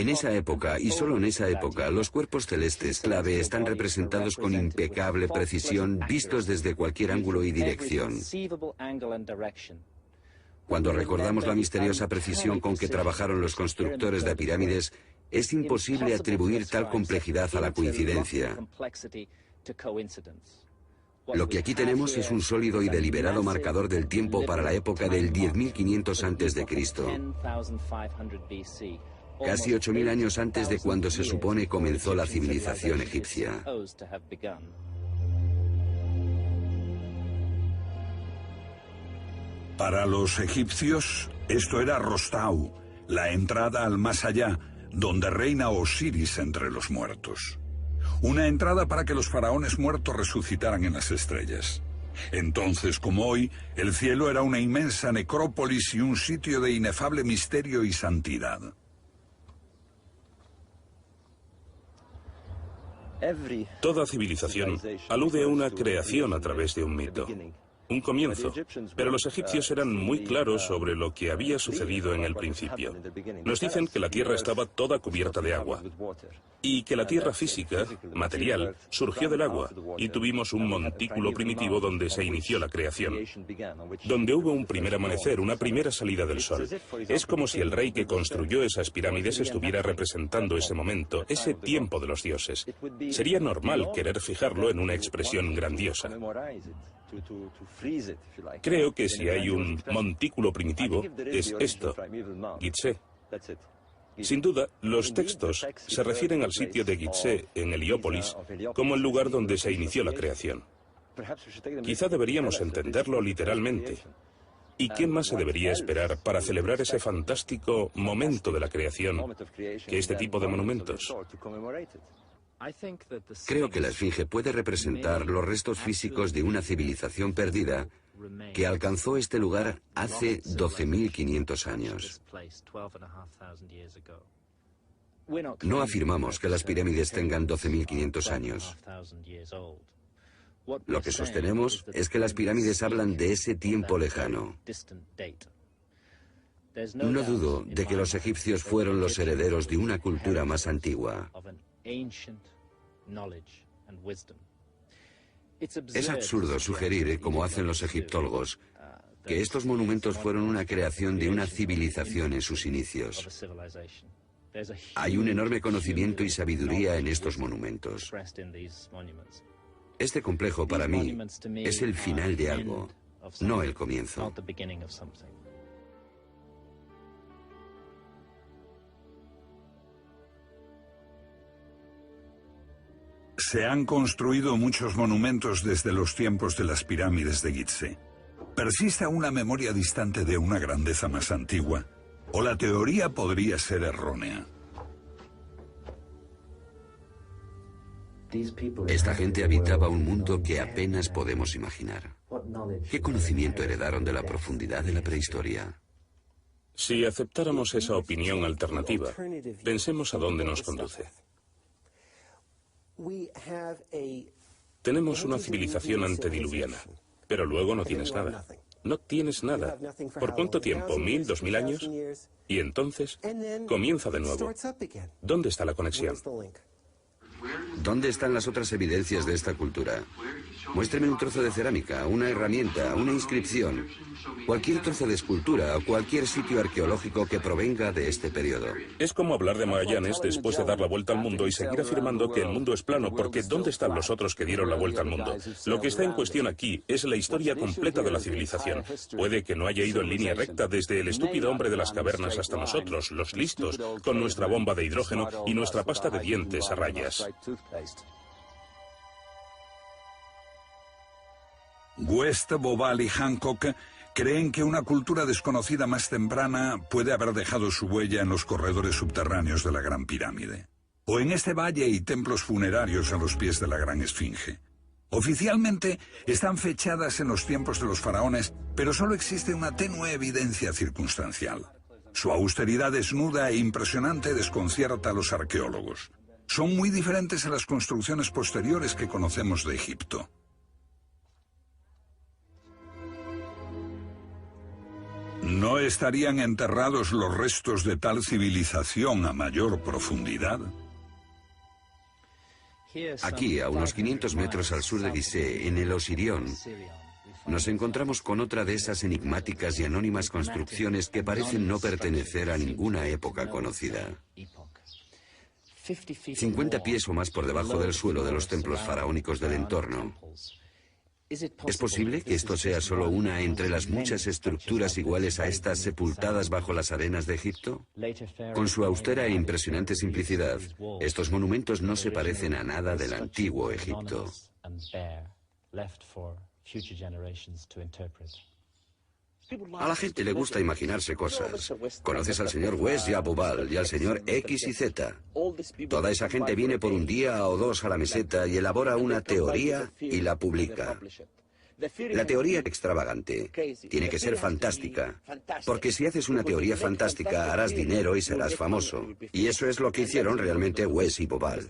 En esa época, y solo en esa época, los cuerpos celestes clave están representados con impecable precisión, vistos desde cualquier ángulo y dirección. Cuando recordamos la misteriosa precisión con que trabajaron los constructores de pirámides, es imposible atribuir tal complejidad a la coincidencia. Lo que aquí tenemos es un sólido y deliberado marcador del tiempo para la época del 10.500 a.C., casi 8.000 años antes de cuando se supone comenzó la civilización egipcia. Para los egipcios, esto era Rostau, la entrada al más allá, donde reina Osiris entre los muertos. Una entrada para que los faraones muertos resucitaran en las estrellas. Entonces, como hoy, el cielo era una inmensa necrópolis y un sitio de inefable misterio y santidad. Toda civilización alude a una creación a través de un mito, un comienzo, pero los egipcios eran muy claros sobre lo que había sucedido en el principio. Nos dicen que la tierra estaba toda cubierta de agua y que la tierra física, material, surgió del agua y tuvimos un montículo primitivo donde se inició la creación, donde hubo un primer amanecer, una primera salida del sol. Es como si el rey que construyó esas pirámides estuviera representando ese momento, ese tiempo de los dioses. Sería normal querer fijarlo en una expresión grandiosa. Creo que si hay un montículo primitivo, es esto, Gizeh. Sin duda, los textos se refieren al sitio de Gizeh en Heliópolis como el lugar donde se inició la creación. Quizá deberíamos entenderlo literalmente. ¿Y qué más se debería esperar para celebrar ese fantástico momento de la creación que este tipo de monumentos? Creo que la Esfinge puede representar los restos físicos de una civilización perdida que alcanzó este lugar hace 12.500 años. No afirmamos que las pirámides tengan 12.500 años. Lo que sostenemos es que las pirámides hablan de ese tiempo lejano. No dudo de que los egipcios fueron los herederos de una cultura más antigua. Es absurdo sugerir, como hacen los egiptólogos, que estos monumentos fueron una creación de una civilización en sus inicios. Hay un enorme conocimiento y sabiduría en estos monumentos. Este complejo, para mí, es el final de algo, no el comienzo. Se han construido muchos monumentos desde los tiempos de las pirámides de Gizeh. ¿Persiste una memoria distante de una grandeza más antigua? ¿O la teoría podría ser errónea? Esta gente habitaba un mundo que apenas podemos imaginar. ¿Qué conocimiento heredaron de la profundidad de la prehistoria? Si aceptáramos esa opinión alternativa, pensemos a dónde nos conduce. Tenemos una civilización antediluviana, pero luego no tienes nada. No tienes nada. ¿Por cuánto tiempo? ¿1000, 2000 años? Y entonces comienza de nuevo. ¿Dónde está la conexión? ¿Dónde están las otras evidencias de esta cultura? Muéstreme un trozo de cerámica, una herramienta, una inscripción, cualquier trozo de escultura o cualquier sitio arqueológico que provenga de este periodo. Es como hablar de Magallanes después de dar la vuelta al mundo y seguir afirmando que el mundo es plano, porque ¿dónde están los otros que dieron la vuelta al mundo? Lo que está en cuestión aquí es la historia completa de la civilización. Puede que no haya ido en línea recta desde el estúpido hombre de las cavernas hasta nosotros, los listos, con nuestra bomba de hidrógeno y nuestra pasta de dientes a rayas. West, Bobal y Hancock creen que una cultura desconocida más temprana puede haber dejado su huella en los corredores subterráneos de la Gran Pirámide, o en este valle y templos funerarios a los pies de la Gran Esfinge. Oficialmente están fechadas en los tiempos de los faraones, pero solo existe una tenue evidencia circunstancial. Su austeridad desnuda e impresionante desconcierta a los arqueólogos. Son muy diferentes a las construcciones posteriores que conocemos de Egipto. ¿No estarían enterrados los restos de tal civilización a mayor profundidad? Aquí, a unos 500 metros al sur de Gizeh, en el Osirión, nos encontramos con otra de esas enigmáticas y anónimas construcciones que parecen no pertenecer a ninguna época conocida. 50 pies o más por debajo del suelo de los templos faraónicos del entorno. ¿Es posible que esto sea solo una entre las muchas estructuras iguales a estas sepultadas bajo las arenas de Egipto? Con su austera e impresionante simplicidad, estos monumentos no se parecen a nada del antiguo Egipto. A la gente le gusta imaginarse cosas. Conoces al señor West y a Bobal y al señor X y Z. Toda esa gente viene por un día o dos a la meseta y elabora una teoría y la publica. La teoría extravagante tiene que ser fantástica, porque si haces una teoría fantástica harás dinero y serás famoso. Y eso es lo que hicieron realmente West y Bobal.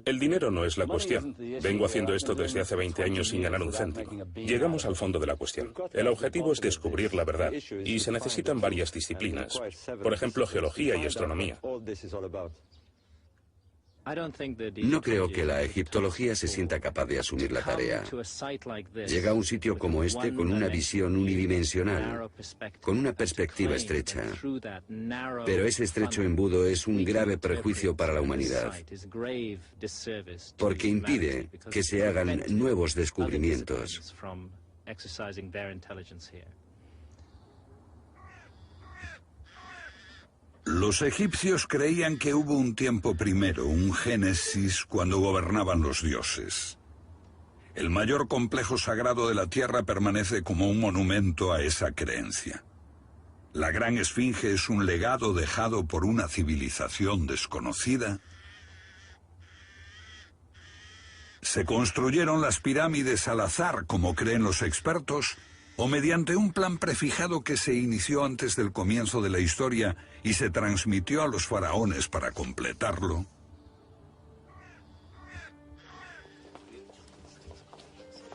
El dinero no es la cuestión. Vengo haciendo esto desde hace 20 años sin ganar un céntimo. Llegamos al fondo de la cuestión. El objetivo es descubrir la verdad, y se necesitan varias disciplinas. Por ejemplo, geología y astronomía. No creo que la egiptología se sienta capaz de asumir la tarea. Llega a un sitio como este con una visión unidimensional, con una perspectiva estrecha. Pero ese estrecho embudo es un grave perjuicio para la humanidad, porque impide que se hagan nuevos descubrimientos. Los egipcios creían que hubo un tiempo primero, un génesis, cuando gobernaban los dioses. El mayor complejo sagrado de la Tierra permanece como un monumento a esa creencia. La Gran Esfinge es un legado dejado por una civilización desconocida. ¿Se construyeron las pirámides al azar, como creen los expertos? o mediante un plan prefijado que se inició antes del comienzo de la historia y se transmitió a los faraones para completarlo.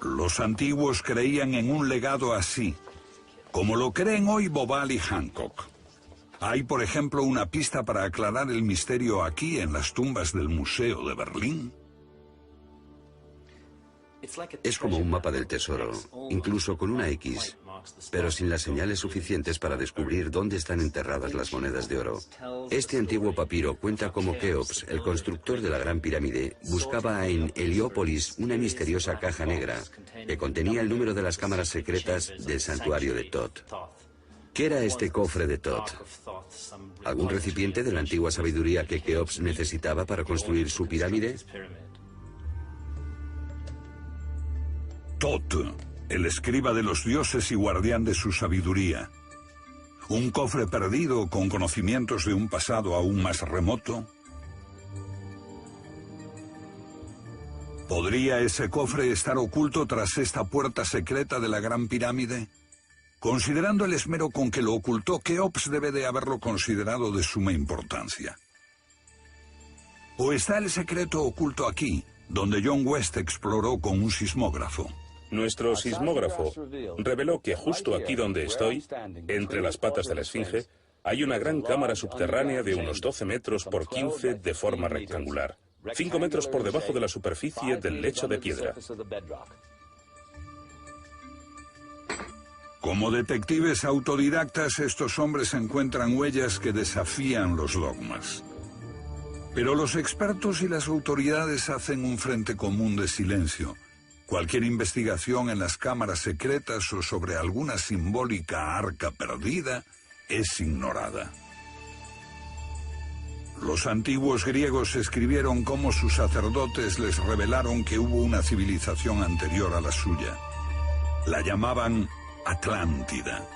Los antiguos creían en un legado así, como lo creen hoy Bobal y Hancock. Hay, por ejemplo, una pista para aclarar el misterio aquí en las tumbas del Museo de Berlín. Es como un mapa del tesoro, incluso con una X, pero sin las señales suficientes para descubrir dónde están enterradas las monedas de oro. Este antiguo papiro cuenta cómo Keops, el constructor de la Gran Pirámide, buscaba en Heliópolis una misteriosa caja negra que contenía el número de las cámaras secretas del santuario de Thoth. ¿Qué era este cofre de Thoth? ¿Algún recipiente de la antigua sabiduría que Keops necesitaba para construir su pirámide? Thoth, el escriba de los dioses y guardián de su sabiduría. ¿Un cofre perdido con conocimientos de un pasado aún más remoto? ¿Podría ese cofre estar oculto tras esta puerta secreta de la Gran Pirámide? Considerando el esmero con que lo ocultó, Keops debe de haberlo considerado de suma importancia. ¿O está el secreto oculto aquí, donde John West exploró con un sismógrafo? Nuestro sismógrafo reveló que justo aquí donde estoy, entre las patas de la Esfinge, hay una gran cámara subterránea de unos 12 metros por 15 de forma rectangular, 5 metros por debajo de la superficie del lecho de piedra. Como detectives autodidactas, estos hombres encuentran huellas que desafían los dogmas. Pero los expertos y las autoridades hacen un frente común de silencio. Cualquier investigación en las cámaras secretas o sobre alguna simbólica arca perdida es ignorada. Los antiguos griegos escribieron cómo sus sacerdotes les revelaron que hubo una civilización anterior a la suya. La llamaban Atlántida.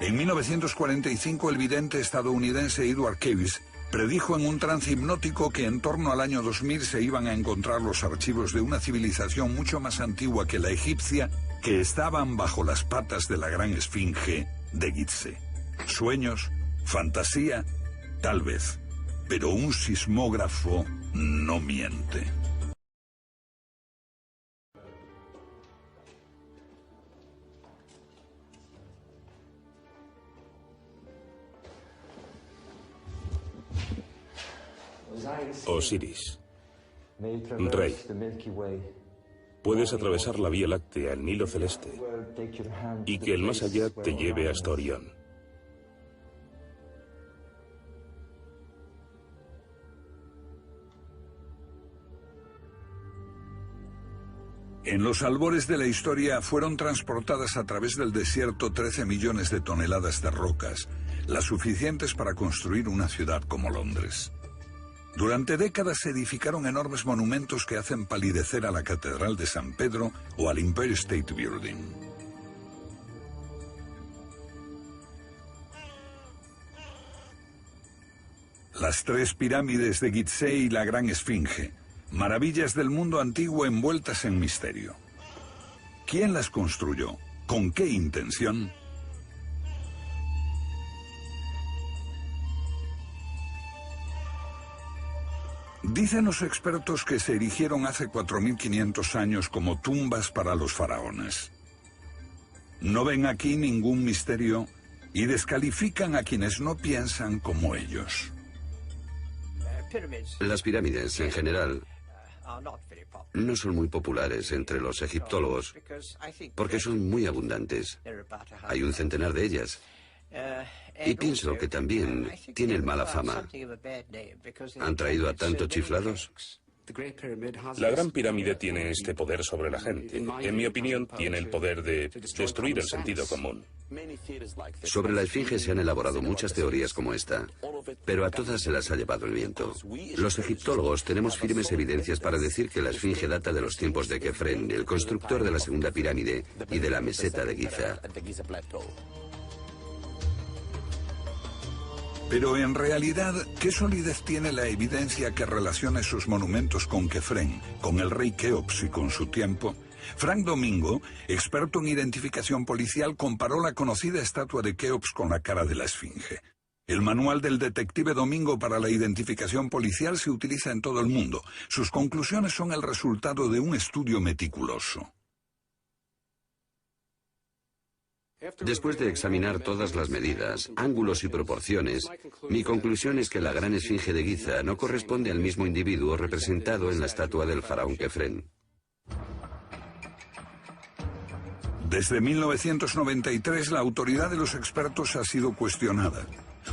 En 1945 el vidente estadounidense Edward Cavís predijo en un trance hipnótico que en torno al año 2000 se iban a encontrar los archivos de una civilización mucho más antigua que la egipcia, que estaban bajo las patas de la gran esfinge de Gizeh. ¿Sueños? ¿Fantasía? Tal vez. Pero un sismógrafo no miente. Osiris, Rey, puedes atravesar la Vía Láctea, el Nilo Celeste, y que el más allá te lleve hasta Orión. En los albores de la historia fueron transportadas a través del desierto 13 millones de toneladas de rocas, las suficientes para construir una ciudad como Londres. Durante décadas se edificaron enormes monumentos que hacen palidecer a la Catedral de San Pedro o al Empire State Building. Las 3 pirámides de Gizeh y la Gran Esfinge, maravillas del mundo antiguo envueltas en misterio. ¿Quién las construyó? ¿Con qué intención? Dicen los expertos que se erigieron hace 4.500 años como tumbas para los faraones. No ven aquí ningún misterio y descalifican a quienes no piensan como ellos. Las pirámides, en general, no son muy populares entre los egiptólogos porque son muy abundantes. Hay un centenar de ellas. Y pienso que también tienen mala fama. ¿Han traído a tantos chiflados? La Gran Pirámide tiene este poder sobre la gente. En mi opinión, tiene el poder de destruir el sentido común. Sobre la Esfinge se han elaborado muchas teorías como esta, pero a todas se las ha llevado el viento. Los egiptólogos tenemos firmes evidencias para decir que la Esfinge data de los tiempos de Kefren, el constructor de la segunda pirámide, y de la meseta de Giza. Pero en realidad, ¿qué solidez tiene la evidencia que relaciona esos monumentos con Kefren, con el rey Keops y con su tiempo? Frank Domingo, experto en identificación policial, comparó la conocida estatua de Keops con la cara de la Esfinge. El manual del detective Domingo para la identificación policial se utiliza en todo el mundo. Sus conclusiones son el resultado de un estudio meticuloso. Después de examinar todas las medidas, ángulos y proporciones, mi conclusión es que la gran esfinge de Giza no corresponde al mismo individuo representado en la estatua del faraón Kefren. Desde 1993, la autoridad de los expertos ha sido cuestionada.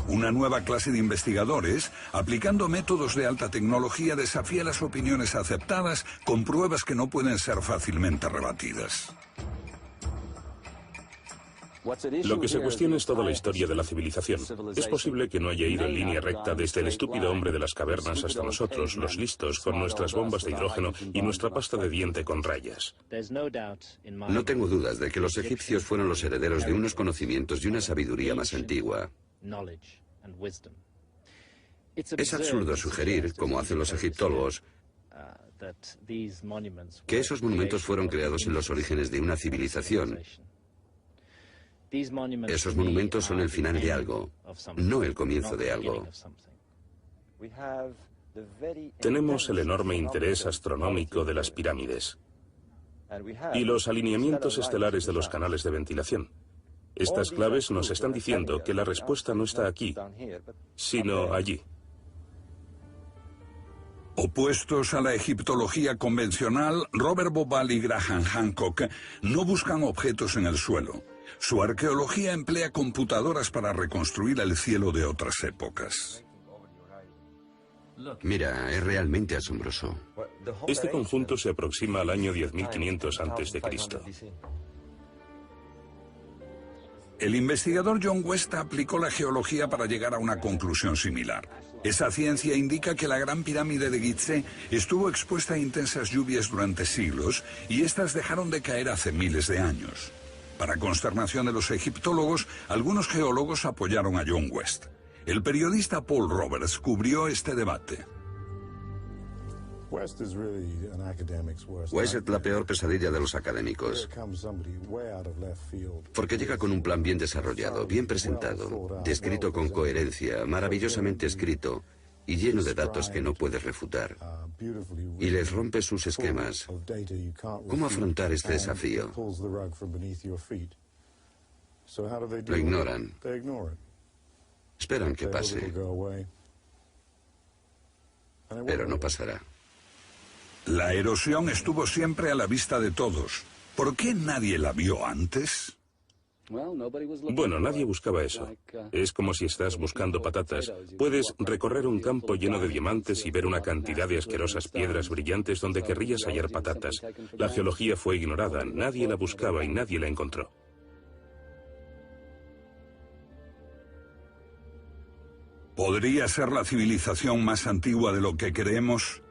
Una nueva clase de investigadores, aplicando métodos de alta tecnología, desafía las opiniones aceptadas con pruebas que no pueden ser fácilmente rebatidas. Lo que se cuestiona es toda la historia de la civilización. Es posible que no haya ido en línea recta desde el estúpido hombre de las cavernas hasta nosotros, los listos, con nuestras bombas de hidrógeno y nuestra pasta de diente con rayas. No tengo dudas de que los egipcios fueron los herederos de unos conocimientos y una sabiduría más antigua. Es absurdo sugerir, como hacen los egiptólogos, que esos monumentos fueron creados en los orígenes de una civilización. Esos monumentos son el final de algo, no el comienzo de algo. Tenemos el enorme interés astronómico de las pirámides y los alineamientos estelares de los canales de ventilación. Estas claves nos están diciendo que la respuesta no está aquí, sino allí. Opuestos a la egiptología convencional, Robert Bauval y Graham Hancock no buscan objetos en el suelo. Su arqueología emplea computadoras para reconstruir el cielo de otras épocas. Mira, es realmente asombroso. Este conjunto se aproxima al año 10.500 a.C. El investigador John West aplicó la geología para llegar a una conclusión similar. Esa ciencia indica que la Gran Pirámide de Gizeh estuvo expuesta a intensas lluvias durante siglos y estas dejaron de caer hace miles de años. Para consternación de los egiptólogos, algunos geólogos apoyaron a John West. El periodista Paul Roberts cubrió este debate. West es la peor pesadilla de los académicos, porque llega con un plan bien desarrollado, bien presentado, descrito con coherencia, maravillosamente escrito y lleno de datos que no puedes refutar, y les rompe sus esquemas. ¿Cómo afrontar este desafío? Lo ignoran. Esperan que pase, pero no pasará. La erosión estuvo siempre a la vista de todos. ¿Por qué nadie la vio antes? Bueno, nadie buscaba eso. Es como si estás buscando patatas. Puedes recorrer un campo lleno de diamantes y ver una cantidad de asquerosas piedras brillantes donde querrías hallar patatas. La geología fue ignorada, nadie la buscaba y nadie la encontró. ¿Podría ser la civilización más antigua de lo que creemos?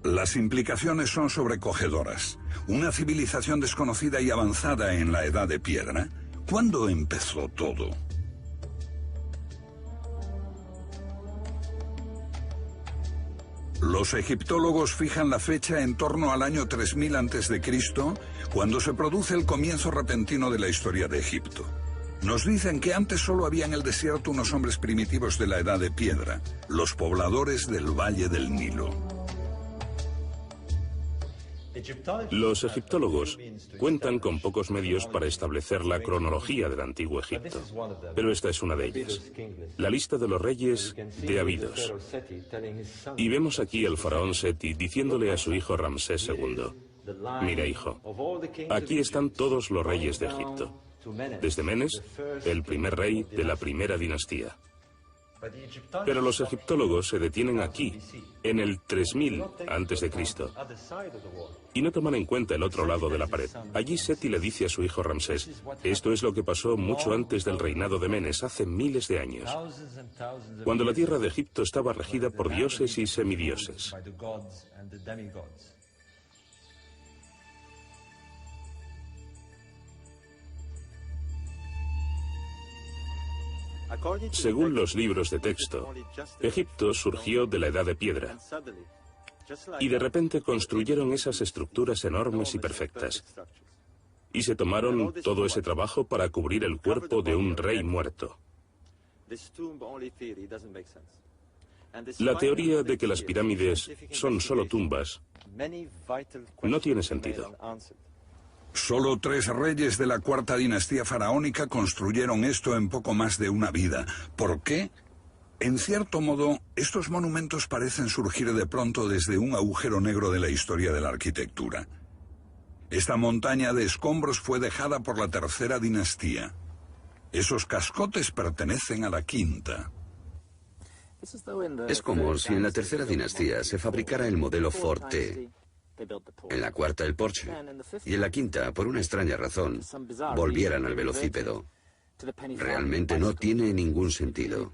Las implicaciones son sobrecogedoras. Una civilización desconocida y avanzada en la Edad de Piedra. ¿Cuándo empezó todo? Los egiptólogos fijan la fecha en torno al año 3000 a.C., cuando se produce el comienzo repentino de la historia de Egipto. Nos dicen que antes solo había en el desierto unos hombres primitivos de la Edad de Piedra, los pobladores del Valle del Nilo. Los egiptólogos cuentan con pocos medios para establecer la cronología del antiguo Egipto, pero esta es una de ellas, la lista de los reyes de Abidos. Y vemos aquí al faraón Seti diciéndole a su hijo Ramsés II, mira hijo, aquí están todos los reyes de Egipto, desde Menes, el primer rey de la primera dinastía. Pero los egiptólogos se detienen aquí, en el 3000 a.C., y no toman en cuenta el otro lado de la pared. Allí Seti le dice a su hijo Ramsés, esto es lo que pasó mucho antes del reinado de Menes, hace miles de años, cuando la tierra de Egipto estaba regida por dioses y semidioses. Según los libros de texto, Egipto surgió de la Edad de Piedra. Y de repente construyeron esas estructuras enormes y perfectas. Y se tomaron todo ese trabajo para cubrir el cuerpo de un rey muerto. La teoría de que las pirámides son solo tumbas no tiene sentido. Solo 3 reyes de la cuarta dinastía faraónica construyeron esto en poco más de una vida. ¿Por qué? En cierto modo, estos monumentos parecen surgir de pronto desde un agujero negro de la historia de la arquitectura. Esta montaña de escombros fue dejada por la tercera dinastía. Esos cascotes pertenecen a la quinta. Es como si en la tercera dinastía se fabricara el modelo Ford T, en la cuarta el Porsche, y en la quinta, por una extraña razón, volvieran al velocípedo. Realmente no tiene ningún sentido.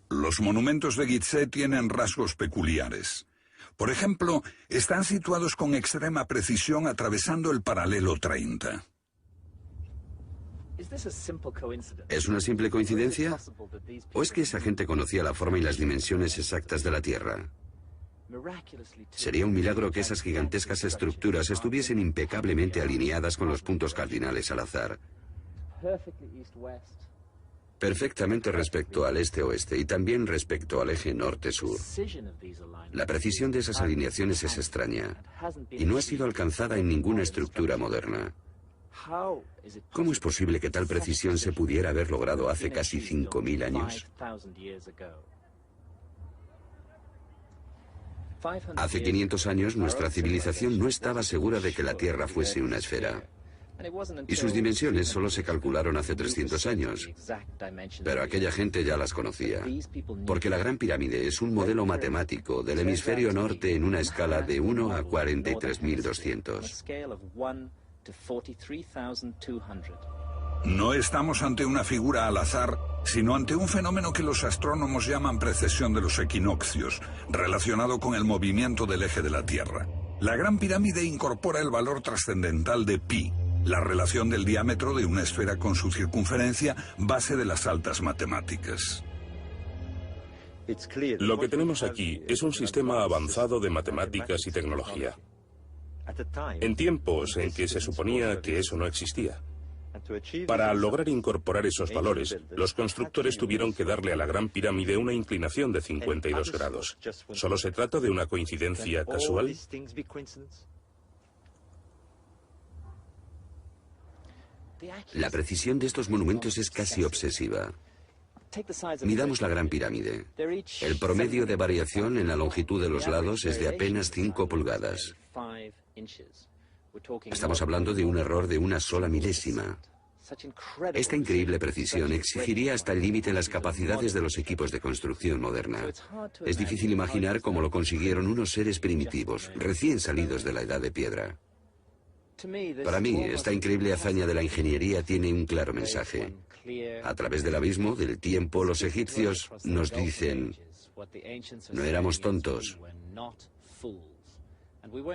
Los monumentos de Gizeh tienen rasgos peculiares. Por ejemplo, están situados con extrema precisión atravesando el paralelo 30. ¿Es una simple coincidencia? ¿O es que esa gente conocía la forma y las dimensiones exactas de la Tierra? Sería un milagro que esas gigantescas estructuras estuviesen impecablemente alineadas con los puntos cardinales al azar. Perfectamente respecto al este-oeste y también respecto al eje norte-sur. La precisión de esas alineaciones es extraña y no ha sido alcanzada en ninguna estructura moderna. ¿Cómo es posible que tal precisión se pudiera haber logrado hace casi 5.000 años? Hace 500 años nuestra civilización no estaba segura de que la Tierra fuese una esfera. Y sus dimensiones solo se calcularon hace 300 años. Pero aquella gente ya las conocía. Porque la Gran Pirámide es un modelo matemático del hemisferio norte en una escala de 1 a 43.200. No estamos ante una figura al azar, sino ante un fenómeno que los astrónomos llaman precesión de los equinoccios, relacionado con el movimiento del eje de la Tierra. La Gran Pirámide incorpora el valor trascendental de pi, la relación del diámetro de una esfera con su circunferencia, base de las altas matemáticas. Lo que tenemos aquí es un sistema avanzado de matemáticas y tecnología. En tiempos en que se suponía que eso no existía. Para lograr incorporar esos valores, los constructores tuvieron que darle a la Gran Pirámide una inclinación de 52 grados. ¿Solo se trata de una coincidencia casual? La precisión de estos monumentos es casi obsesiva. Midamos la Gran Pirámide. El promedio de variación en la longitud de los lados es de apenas 5 pulgadas. Estamos hablando de un error de una sola milésima. Esta increíble precisión exigiría hasta el límite las capacidades de los equipos de construcción moderna. Es difícil imaginar cómo lo consiguieron unos seres primitivos, recién salidos de la Edad de Piedra. Para mí, esta increíble hazaña de la ingeniería tiene un claro mensaje. A través del abismo, del tiempo, los egipcios nos dicen: no éramos tontos.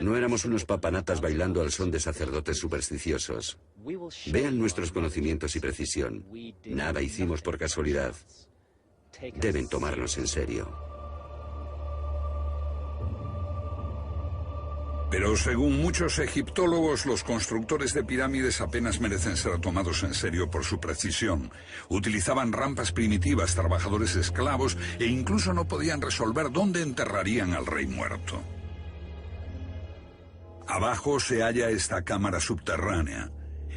No éramos unos papanatas bailando al son de sacerdotes supersticiosos. Vean nuestros conocimientos y precisión. Nada hicimos por casualidad. Deben tomarnos en serio. Pero según muchos egiptólogos, los constructores de pirámides apenas merecen ser tomados en serio por su precisión. Utilizaban rampas primitivas, trabajadores esclavos e incluso no podían resolver dónde enterrarían al rey muerto. Abajo se halla esta cámara subterránea.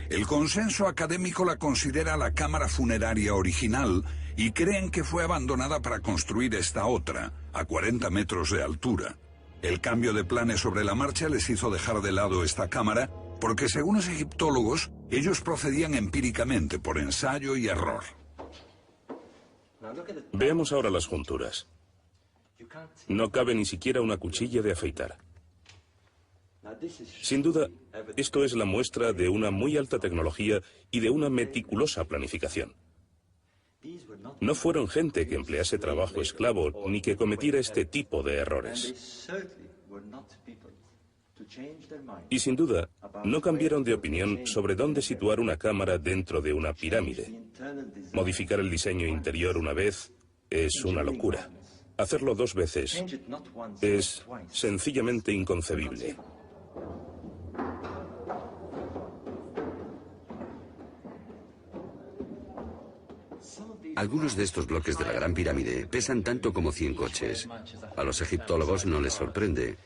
El consenso académico la considera la cámara funeraria original y creen que fue abandonada para construir esta otra, a 40 metros de altura. El cambio de planes sobre la marcha les hizo dejar de lado esta cámara porque, según los egiptólogos, ellos procedían empíricamente por ensayo y error. Veamos ahora las junturas. No cabe ni siquiera una cuchilla de afeitar. Sin duda, esto es la muestra de una muy alta tecnología y de una meticulosa planificación. No fueron gente que emplease trabajo esclavo ni que cometiera este tipo de errores. Y sin duda, no cambiaron de opinión sobre dónde situar una cámara dentro de una pirámide. Modificar el diseño interior una vez es una locura. Hacerlo 2 veces es sencillamente inconcebible. Algunos de estos bloques de la Gran Pirámide pesan tanto como 100 coches. A los egiptólogos no les sorprende.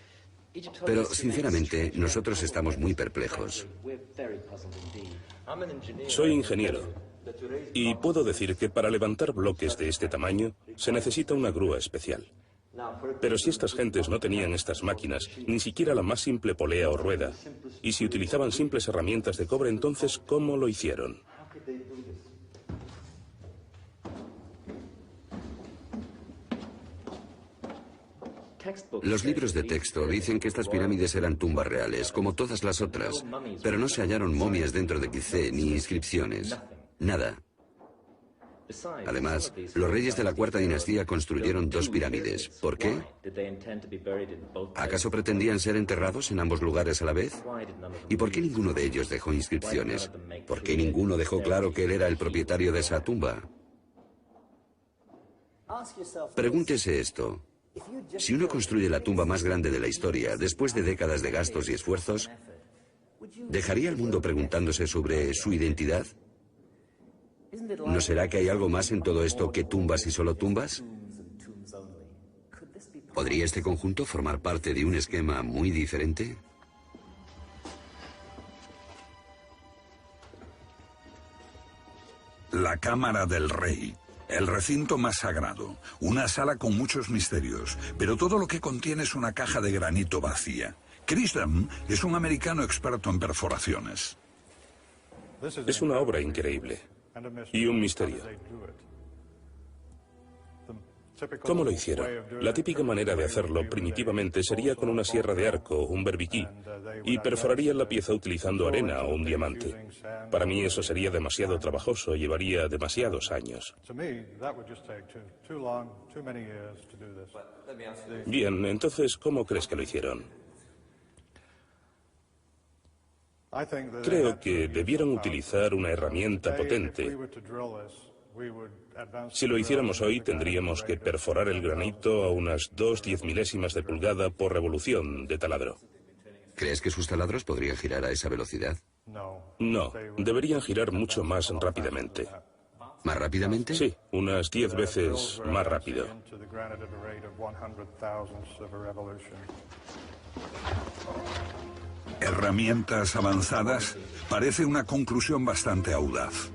Pero, sinceramente, nosotros estamos muy perplejos. Soy ingeniero y puedo decir que para levantar bloques de este tamaño se necesita una grúa especial. Pero si estas gentes no tenían estas máquinas, ni siquiera la más simple polea o rueda, y si utilizaban simples herramientas de cobre, entonces, ¿cómo lo hicieron? Los libros de texto dicen que estas pirámides eran tumbas reales, como todas las otras, pero no se hallaron momias dentro de Gizeh ni inscripciones. Nada. Además, los reyes de la cuarta dinastía construyeron 2 pirámides. ¿Por qué? ¿Acaso pretendían ser enterrados en ambos lugares a la vez? ¿Y por qué ninguno de ellos dejó inscripciones? ¿Por qué ninguno dejó claro que él era el propietario de esa tumba? Pregúntese esto. Si uno construye la tumba más grande de la historia, después de décadas de gastos y esfuerzos, ¿dejaría al mundo preguntándose sobre su identidad? ¿No será que hay algo más en todo esto que tumbas y solo tumbas? ¿Podría este conjunto formar parte de un esquema muy diferente? La Cámara del Rey. El recinto más sagrado, una sala con muchos misterios, pero todo lo que contiene es una caja de granito vacía. Chris Dunn es un americano experto en perforaciones. Es una obra increíble y un misterio. ¿Cómo lo hicieron? La típica manera de hacerlo primitivamente sería con una sierra de arco, un berbiquí, y perforarían la pieza utilizando arena o un diamante. Para mí eso sería demasiado trabajoso, llevaría demasiados años. Bien, entonces, ¿cómo crees que lo hicieron? Creo que debieron utilizar una herramienta potente. Si lo hiciéramos hoy, tendríamos que perforar el granito a unas 2/10 milésimas de pulgada por revolución de taladro. ¿Crees que sus taladros podrían girar a esa velocidad? No, deberían girar mucho más rápidamente. ¿Más rápidamente? Sí, unas 10 veces más rápido. Herramientas avanzadas, parece una conclusión bastante audaz.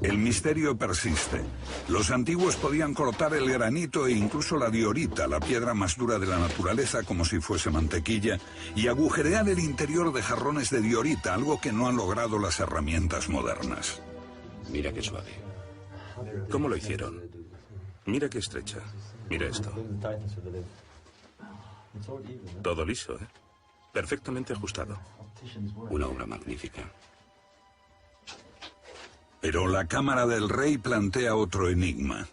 El misterio persiste. Los antiguos podían cortar el granito e incluso la diorita, la piedra más dura de la naturaleza, como si fuese mantequilla, y agujerear el interior de jarrones de diorita, algo que no han logrado las herramientas modernas. Mira qué suave. ¿Cómo lo hicieron? Mira qué estrecha. Mira esto. Todo liso, ¿eh? Perfectamente ajustado. Una obra magnífica. Pero la Cámara del Rey plantea otro enigma.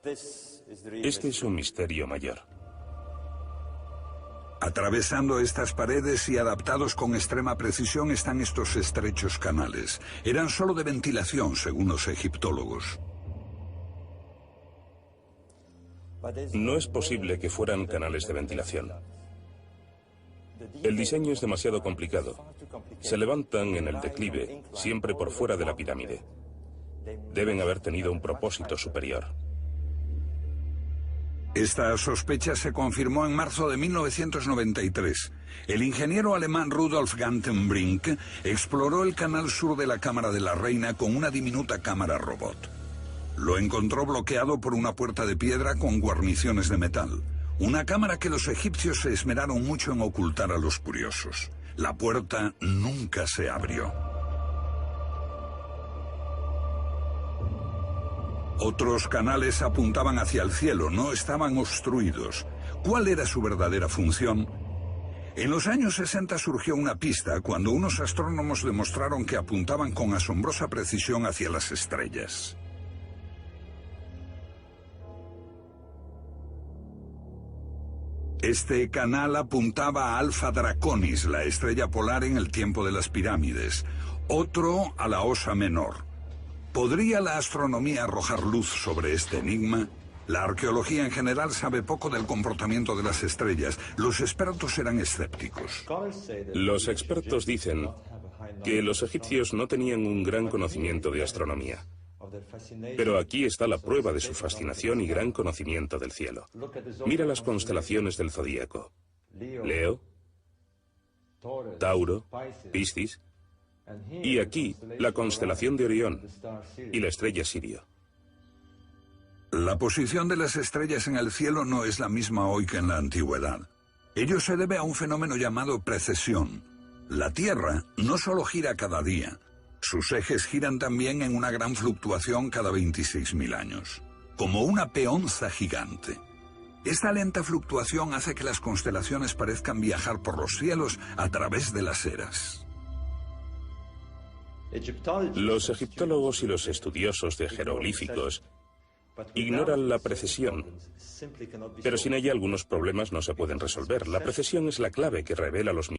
Este es un misterio mayor. Atravesando estas paredes y adaptados con extrema precisión están estos estrechos canales. Eran solo de ventilación, según los egiptólogos. No es posible que fueran canales de ventilación. El diseño es demasiado complicado. Se levantan en el declive, siempre por fuera de la pirámide. Deben haber tenido un propósito superior. Esta sospecha se confirmó en marzo de 1993. El ingeniero alemán Rudolf Gantenbrink exploró el canal sur de la Cámara de la Reina con una diminuta cámara robot. Lo encontró bloqueado por una puerta de piedra con guarniciones de metal. Una cámara que los egipcios se esmeraron mucho en ocultar a los curiosos. La puerta nunca se abrió. Otros canales apuntaban hacia el cielo, no estaban obstruidos. ¿Cuál era su verdadera función? En los años 60 surgió una pista cuando unos astrónomos demostraron que apuntaban con asombrosa precisión hacia las estrellas. Este canal apuntaba a Alfa Draconis, la estrella polar en el tiempo de las pirámides. Otro a la Osa Menor. ¿Podría la astronomía arrojar luz sobre este enigma? La arqueología en general sabe poco del comportamiento de las estrellas. Los expertos eran escépticos. Los expertos dicen que los egipcios no tenían un gran conocimiento de astronomía. Pero aquí está la prueba de su fascinación y gran conocimiento del cielo. Mira las constelaciones del zodíaco: Leo, Tauro, Piscis, y aquí la constelación de Orión y la estrella Sirio. La posición de las estrellas en el cielo no es la misma hoy que en la antigüedad. Ello se debe a un fenómeno llamado precesión. La Tierra no solo gira cada día, sus ejes giran también en una gran fluctuación cada 26.000 años, como una peonza gigante. Esta lenta fluctuación hace que las constelaciones parezcan viajar por los cielos a través de las eras. Los egiptólogos y los estudiosos de jeroglíficos ignoran la precesión, pero sin ella algunos problemas no se pueden resolver. La precesión es la clave que revela los